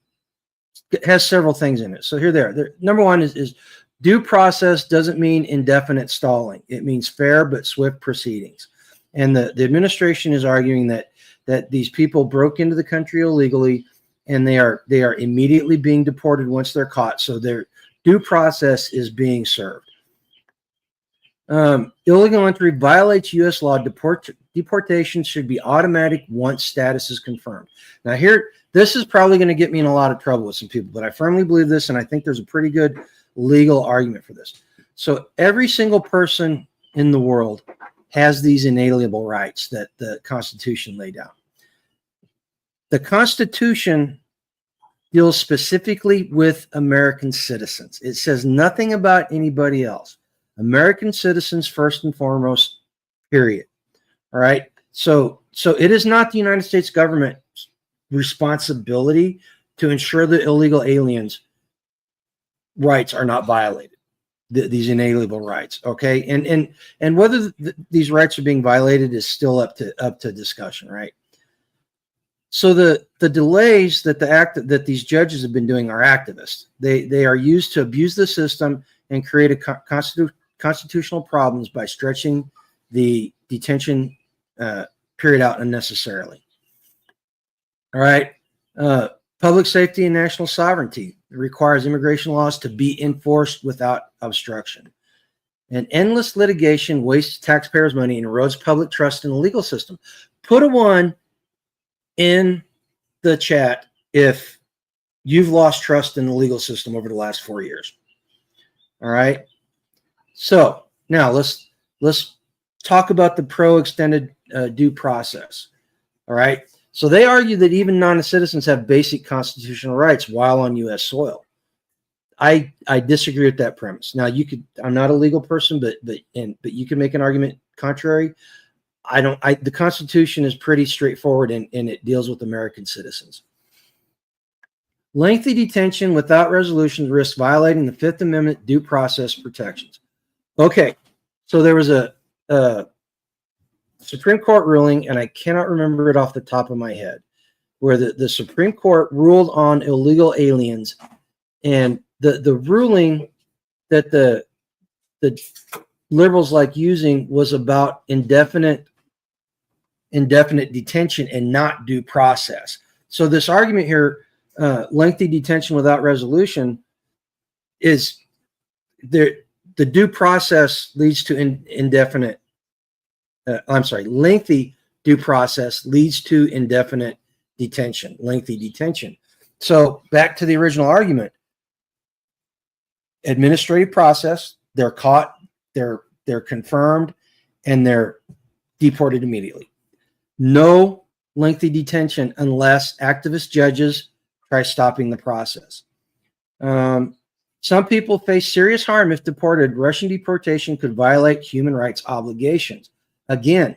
several things in it. So here there. Number one is due process doesn't mean indefinite stalling. It means fair but swift proceedings. And the administration is arguing that these people broke into the country illegally, and they are immediately being deported once they're caught. So their due process is being served. Illegal entry violates U.S. law. Deportation should be automatic once status is confirmed. Now here, this is probably going to get me in a lot of trouble with some people, but I firmly believe this, and I think there's a pretty good legal argument for this. So every single person in the world has these inalienable rights that the Constitution laid down. The Constitution deals specifically with American citizens. It says nothing about anybody else. American citizens first and foremost, period. All right. So it is not the United States government's responsibility to ensure that illegal aliens' rights are not violated. These inalienable rights. Okay. And whether these rights are being violated is still up to discussion. Right. So the delays that these judges have been doing are activists. They are used to abuse the system and create constitutional problems by stretching the detention period out unnecessarily. All right. Public safety and national sovereignty requires immigration laws to be enforced without obstruction. And endless litigation wastes taxpayers' money and erodes public trust in the legal system. Put a 1 in the chat if you've lost trust in the legal system over the last 4 years. All right. So now let's talk about the pro-extended due process. All right. So they argue that even non-citizens have basic constitutional rights while on U.S. soil. I disagree with that premise. Now I'm not a legal person, but you can make an argument contrary. The Constitution is pretty straightforward and it deals with American citizens. Lengthy detention without resolution risks violating the Fifth Amendment due process protections. Okay, so there was a Supreme Court ruling, and I cannot remember it off the top of my head, where the Supreme Court ruled on illegal aliens, and the ruling that the liberals like using was about indefinite detention and not due process. So this argument here, lengthy detention without resolution, is there. The due process leads to lengthy due process leads to indefinite detention, lengthy detention. So back to the original argument, administrative process, they're caught, they're confirmed, and they're deported immediately. No lengthy detention unless activist judges try stopping the process. Some people face serious harm if deported. Russian deportation could violate human rights obligations. Again,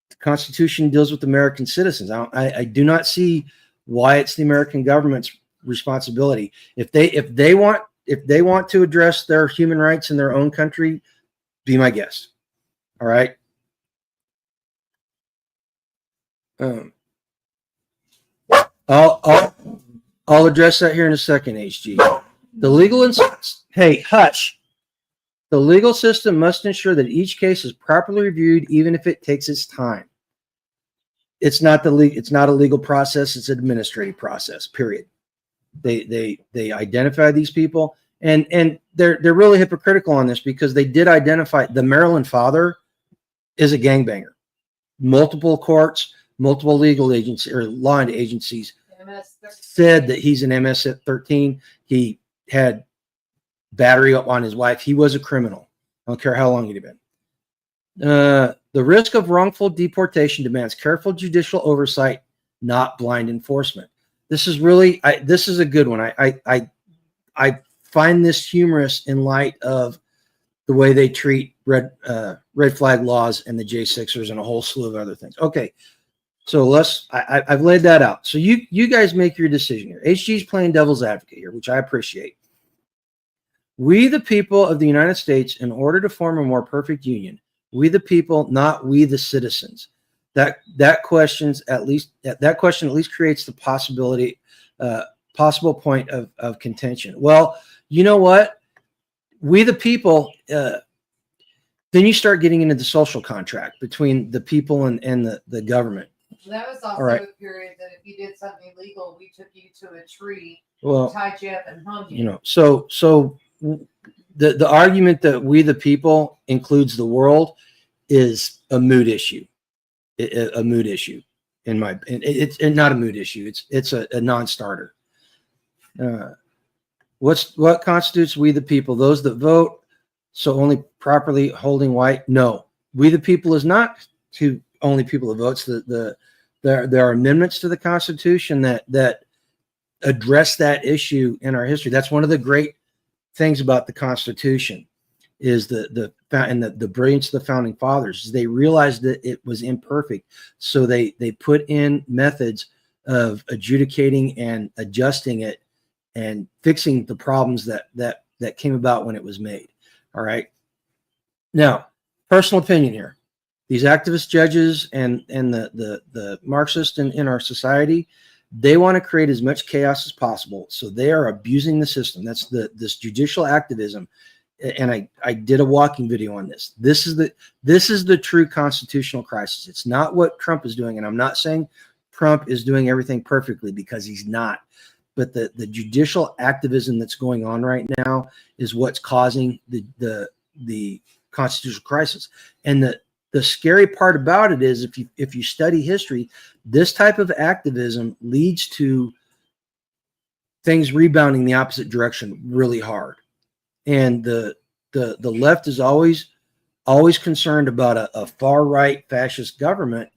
the Constitution deals with American citizens. I do not see why it's the American government's responsibility. If they want to address their human rights in their own country, be my guest. All right. I'll address that here in a second, HG. Hey, hush. The legal system must ensure that each case is properly reviewed, even if it takes its time. It's not a legal process; it's an administrative process. Period. They identify these people, and they're really hypocritical on this because they did identify the Maryland father is a gangbanger. Multiple courts, multiple legal agencies or law agencies said that he's an MS-13. He had battery up on his wife. He was a criminal. I don't care how long he'd have been. The risk of wrongful deportation demands careful judicial oversight, not blind enforcement. This is really, this is a good one. I find this humorous in light of the way they treat red flag laws and the J6ers and a whole slew of other things. Okay. So I've laid that out. So you guys make your decision here. HG's playing devil's advocate here, which I appreciate. We, the people of the United States, in order to form a more perfect union, we the people, not we the citizens. That question at least creates the possible point of contention. Well, you know what? We the people, then you start getting into the social contract between the people and the government. That was also a period that if you did something illegal, we took you to a tree, tied you up, and hung you. You know, so the argument that we the people includes the world is a mood issue. A mood issue, it's not a mood issue. It's a non-starter. What constitutes we the people? Those that vote. So only properly holding white? No, we the people is not to only people that votes. There are amendments to the Constitution that address that issue in our history. That's one of the great things about the Constitution is the brilliance of the founding fathers. Is they realized that it was imperfect, so they put in methods of adjudicating and adjusting it and fixing the problems that came about when it was made. All right. Now, personal opinion here. These activist judges and the Marxists in our society, they want to create as much chaos as possible. So they are abusing the system. That's this judicial activism. And I did a walking video on this. This is the true constitutional crisis. It's not what Trump is doing. And I'm not saying Trump is doing everything perfectly, because he's not. But the judicial activism that's going on right now is what's causing the constitutional crisis. And the scary part about it is, if you study history, this type of activism leads to things rebounding the opposite direction really hard. And the left is always concerned about a far right fascist government,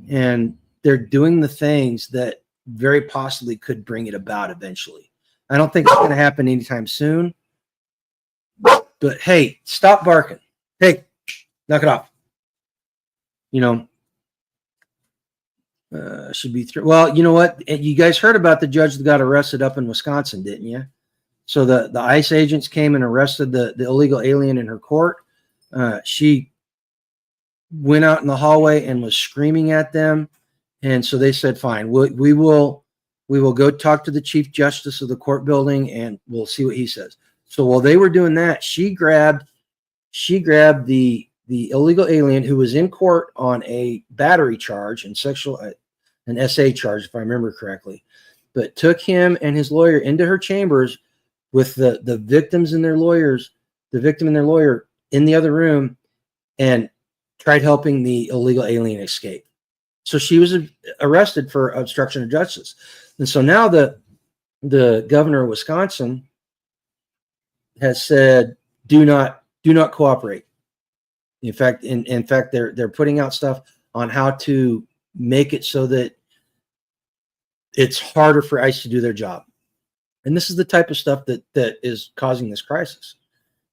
and they're doing the things that very possibly could bring it about eventually. I don't think it's going to happen anytime soon. But hey, stop barking. Hey, knock it off. You know, should be through. Well, you know what? You guys heard about the judge that got arrested up in Wisconsin, didn't you? So the ICE agents came and arrested the illegal alien in her court. She went out in the hallway and was screaming at them. And so they said, fine, we will go talk to the chief justice of the court building, and we'll see what he says. So while they were doing that, she grabbed the illegal alien who was in court on a battery charge and an SA charge, if I remember correctly, but took him and his lawyer into her chambers with the victims and their lawyers, the victim and their lawyer in the other room, and tried helping the illegal alien escape. So she was arrested for obstruction of justice. And so now the governor of Wisconsin has said, do not cooperate. In fact, they're putting out stuff on how to make it so that it's harder for ICE to do their job. And this is the type of stuff that is causing this crisis,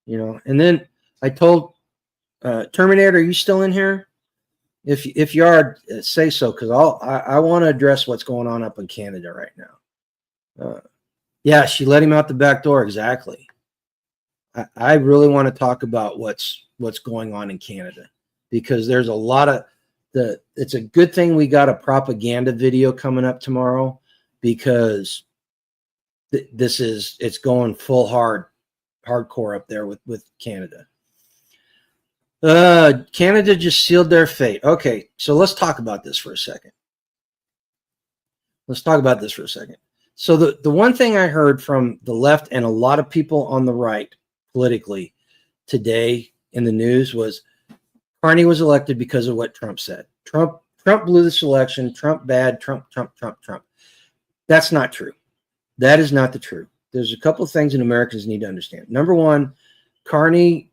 you know. And then I told Terminator, are you still in here? If you are, say so, because I want to address what's going on up in Canada right now. Yeah, she let him out the back door. Exactly. I really want to talk about what's going on in Canada, because there's a lot of it's a good thing we got a propaganda video coming up tomorrow, because it's going full hardcore up there with Canada. Canada just sealed their fate. Okay, so let's talk about this for a second. So the one thing I heard from the left and a lot of people on the right politically today in the news was Carney was elected because of what Trump said. Trump blew this election. Trump bad. Trump. That's not true. That is not the truth. There's a couple of things that Americans need to understand. Number one, Carney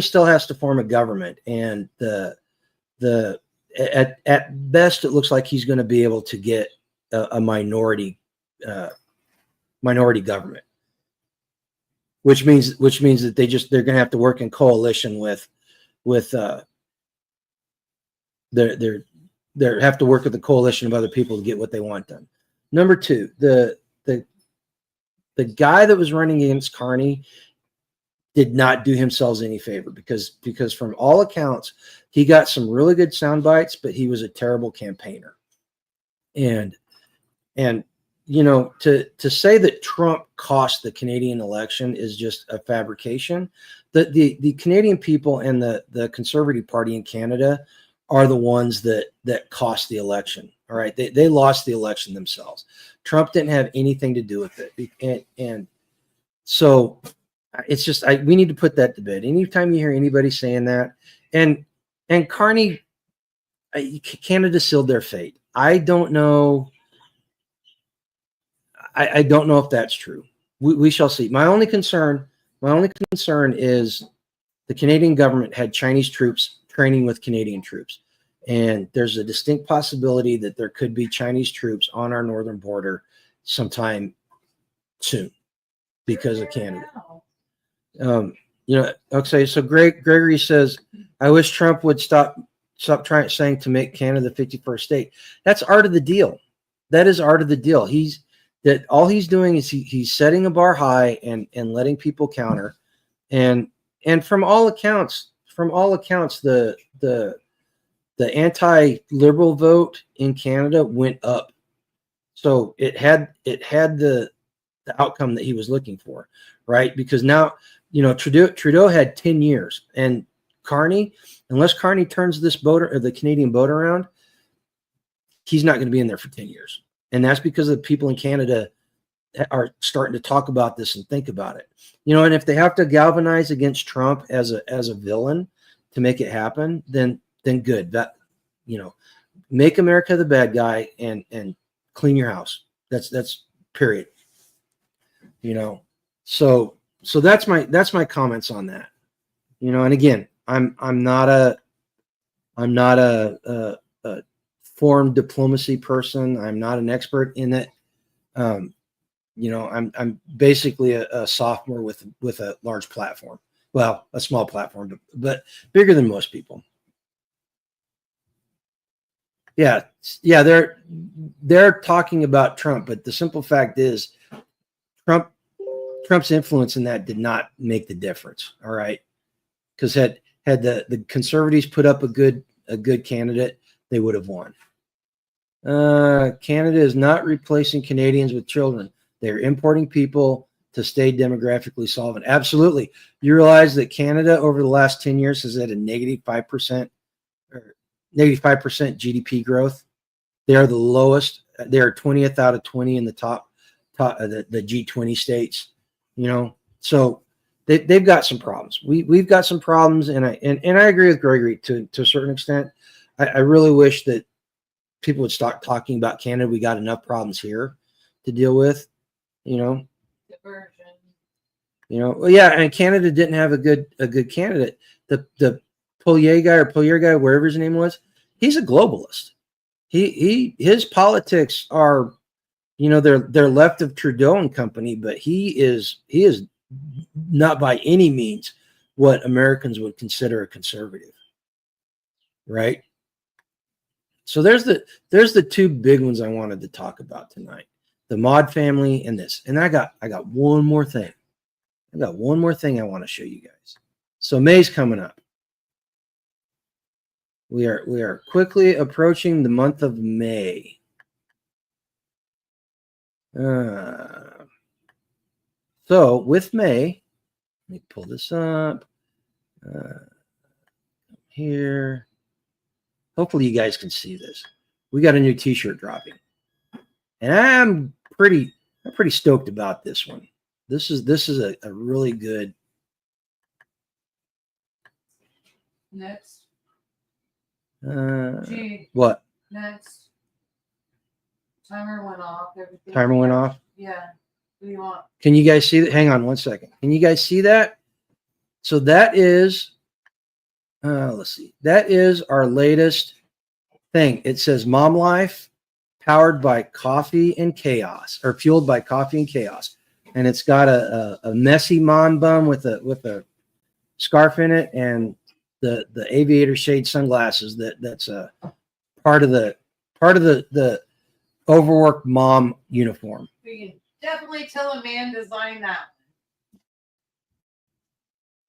still has to form a government, and at best it looks like he's going to be able to get a minority government, which means that they're going to have to work in coalition with they have to work with a coalition of other people to get what they want done. Number two, the guy that was running against Carney did not do himself any favor, because from all accounts, he got some really good sound bites, but he was a terrible campaigner. And you know, to say that Trump cost the Canadian election is just a fabrication. The Canadian people and the Conservative Party in Canada are the ones that cost the election. All right. They lost the election themselves. Trump didn't have anything to do with it. And so it's just, we need to put that to bed. Anytime you hear anybody saying that, and Carney, Canada sealed their fate. I don't know. I don't know if that's true. We shall see. My only concern is the Canadian government had Chinese troops training with Canadian troops. And there's a distinct possibility that there could be Chinese troops on our northern border sometime soon because of Canada. Okay. So Gregory says, I wish Trump would stop saying to make Canada the 51st state. That's art of the deal. That is art of the deal. All he's doing is he's setting a bar high and letting people counter. And from all accounts, the anti-liberal vote in Canada went up. So it had the outcome that he was looking for, right? Because now, Trudeau had 10 years, and Carney, unless Carney turns this boat or the Canadian boat around, he's not going to be in there for 10 years. And that's because the people in Canada are starting to talk about this and think about it. And if they have to galvanize against Trump as a villain to make it happen, then good. That, make America the bad guy and clean your house. That's period. So that's my comments on that. And again, I'm not a foreign diplomacy person. I'm not an expert in it. I'm basically a sophomore with a large platform. Well, a small platform, but bigger than most people. Yeah, they're talking about Trump, but the simple fact is, Trump's influence in that did not make the difference. All right, because had the conservatives put up a good candidate, they would have won. Canada is not replacing Canadians with children. They're importing people to stay demographically solvent. Absolutely. You realize that Canada over the last 10 years has had a negative 5% GDP growth. They are the lowest. They are 20th out of 20 in the top the G20 states. So they've got some problems. We've got some problems, and I agree with Gregory to a certain extent. I really wish that people would start talking about Canada. We got enough problems here to deal with. Diversion. Well, yeah, and Canada didn't have a good candidate. The Poilievre guy, wherever his name was, he's a globalist. His politics are, they're left of Trudeau and company, but he is not by any means what Americans would consider a conservative, right? So there's the two big ones I wanted to talk about tonight: the Mod family and this. And I got one more thing. I want to show you guys. So May's coming up. We are quickly approaching the month of May. So with May, let me pull this up here. Hopefully you guys can see this. We got a new t-shirt dropping, and I'm pretty stoked about this one. This is a really good. Next. What? Next. Timer went off. Everything. Timer went off? Yeah. What do you want? Can you guys see that? Hang on one second. Can you guys see that? So that is, let's see. That is our latest thing. It says Mom Life, powered by coffee and chaos, or fueled by coffee and chaos. And it's got a messy mom bum with a scarf in it, and the aviator shade sunglasses that's a part of the overworked mom uniform. We can definitely tell a man designed that.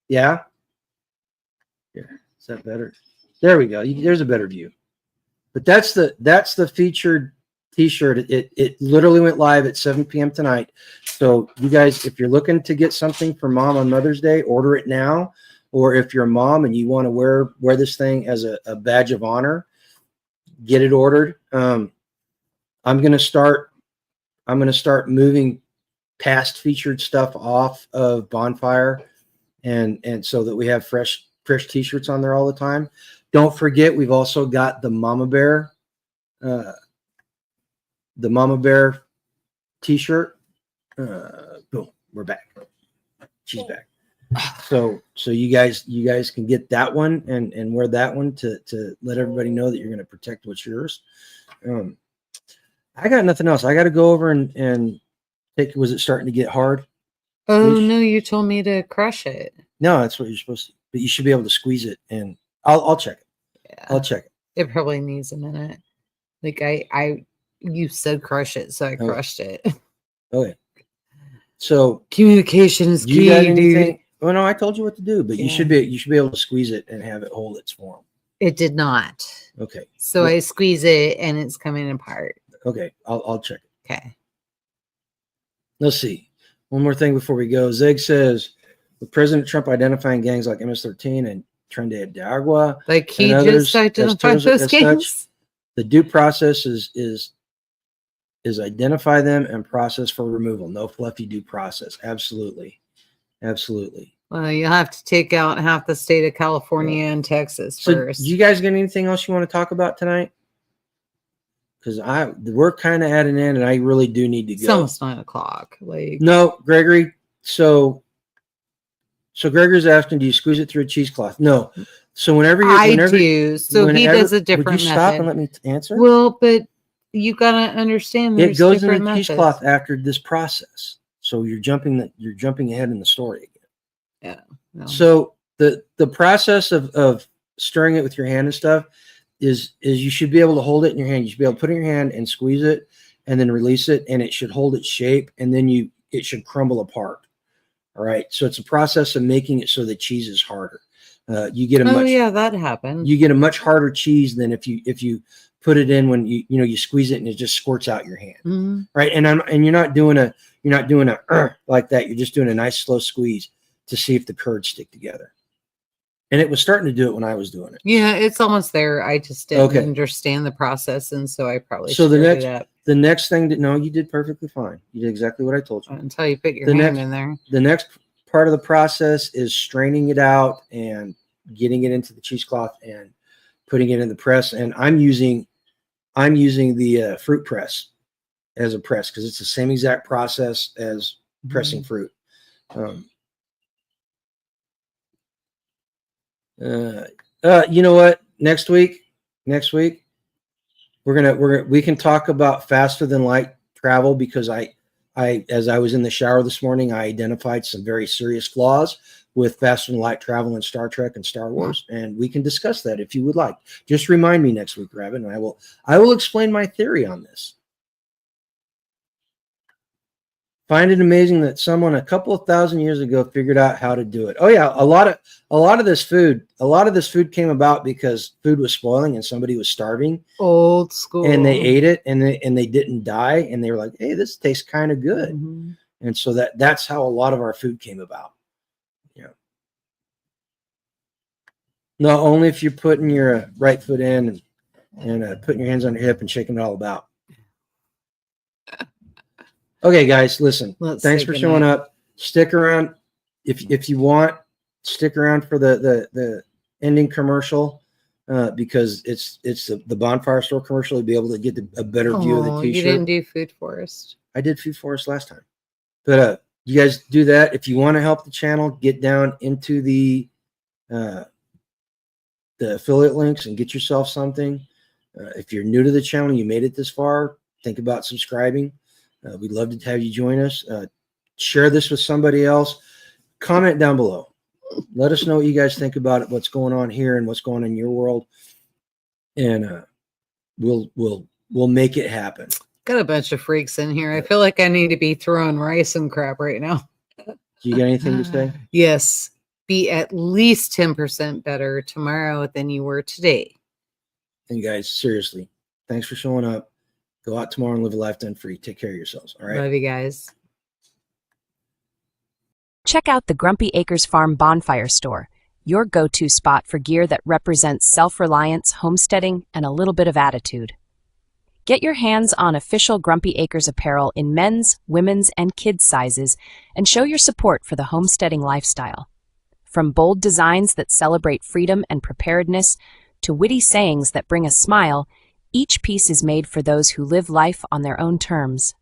Yeah. Here, is that better? There we go. There's a better view. But that's the featured t-shirt. It literally went live at 7 p.m. tonight. So you guys, if you're looking to get something for Mom on Mother's Day, order it now. Or if you're a mom and you want to wear this thing as a badge of honor, get it ordered. I'm gonna start moving past featured stuff off of Bonfire, and so that we have fresh t-shirts on there all the time. Don't forget, we've also got the Mama Bear t-shirt. Boom, we're back. She's back. So you guys can get that one and wear that one to let everybody know that you're going to protect what's yours. I got nothing else. I got to go over and Was it starting to get hard? Oh, no, you told me to crush it. No, that's what you're supposed to. But you should be able to squeeze it, and I'll check it. Yeah. I'll check it. It probably needs a minute. Like you said crush it, so I crushed it. Okay. So communication is key, dude. Well, no, I told you what to do, but you should be able to squeeze it and have it hold its form. It did not. Okay. So I squeeze it and it's coming apart. Okay, I'll check it. Okay. Let's see. One more thing before we go. Zeg says, with President Trump identifying gangs like MS-13 and Trinidad de Agua, like he just identified those gangs. The due process is identify them and process for removal. No fluffy due process. Absolutely. Well, you'll have to take out half the state of California and Texas first. You guys got anything else you want to talk about tonight? Because we're kind of at an end, and I really do need to go. It's almost 9 o'clock. No, Gregory. So Gregory's asking, do you squeeze it through a cheesecloth? No. So whenever I do. So he does a different method. Would you stop and let me answer? Well, but you gotta understand it goes in the cheesecloth after this process. So you're jumping ahead in the story again. Yeah. No. So the process of stirring it with your hand and stuff is you should be able to hold it in your hand. You should be able to put it in your hand and squeeze it and then release it, and it should hold its shape, and then it should crumble apart. All right. So it's a process of making it so the cheese is harder. You get that happened. You get a much harder cheese than if you put it in when you squeeze it and it just squirts out your hand. Mm-hmm. Right. And you're not doing a like that. You're just doing a nice slow squeeze to see if the curds stick together. And it was starting to do it when I was doing it. Yeah, it's almost there. I just didn't understand the process, and so I probably the next thing you did perfectly fine. You did exactly what I told you. Until you put your hand in there. The next part of the process is straining it out and getting it into the cheesecloth and putting it in the press. And I'm using the fruit press as a press because it's the same exact process as pressing fruit. You know what? Next week, we can talk about faster than light travel because as I was in the shower this morning, I identified some very serious flaws with faster than light travel in Star Trek and Star Wars, and we can discuss that if you would like. Just remind me next week, Rabbit, and I will explain my theory on this. Find it amazing that someone a couple of thousand years ago figured out how to do it. Oh yeah, a lot of this food came about because food was spoiling and somebody was starving. Old school. And they ate it and they didn't die and they were like, "Hey, this tastes kind of good." Mm-hmm. And so that's how a lot of our food came about. Yeah. No, only if you're putting your right foot in and putting your hands on your hip and shaking it all about. Okay, guys, listen. Thanks for showing up. Stick around if you want. Stick around for the ending commercial because it's the bonfire store commercial. You'll be able to get a better view of the t-shirt. You didn't do Food Forest. I did Food Forest last time, but you guys do that if you want to help the channel. Get down into the affiliate links and get yourself something. If you're new to the channel, you made it this far. Think about subscribing. We'd love to have you join us. Share this with somebody else. Comment down below. Let us know what you guys think about it, what's going on here and what's going on in your world. And we'll make it happen. Got a bunch of freaks in here. I feel like I need to be throwing rice and crap right now. Do you got anything to say? Yes. Be at least 10% better tomorrow than you were today. And guys, seriously, thanks for showing up. Go out tomorrow and live a life done free. Take care of yourselves. All right. Love you guys. Check out the Grumpy Acres Farm Bonfire Store, your go-to spot for gear that represents self-reliance, homesteading, and a little bit of attitude. Get your hands on official Grumpy Acres apparel in men's, women's, and kids' sizes and show your support for the homesteading lifestyle. From bold designs that celebrate freedom and preparedness to witty sayings that bring a smile, each piece is made for those who live life on their own terms.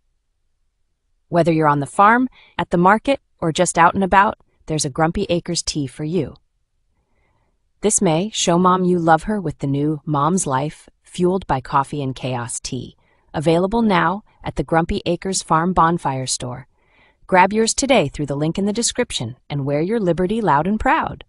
Whether you're on the farm, at the market, or just out and about, there's a Grumpy Acres tee for you. This May, show Mom you love her with the new Mom's Life Fueled by Coffee and Chaos tee, Available now at the Grumpy Acres Farm Bonfire Store. Grab yours today through the link in the description and wear your liberty loud and proud.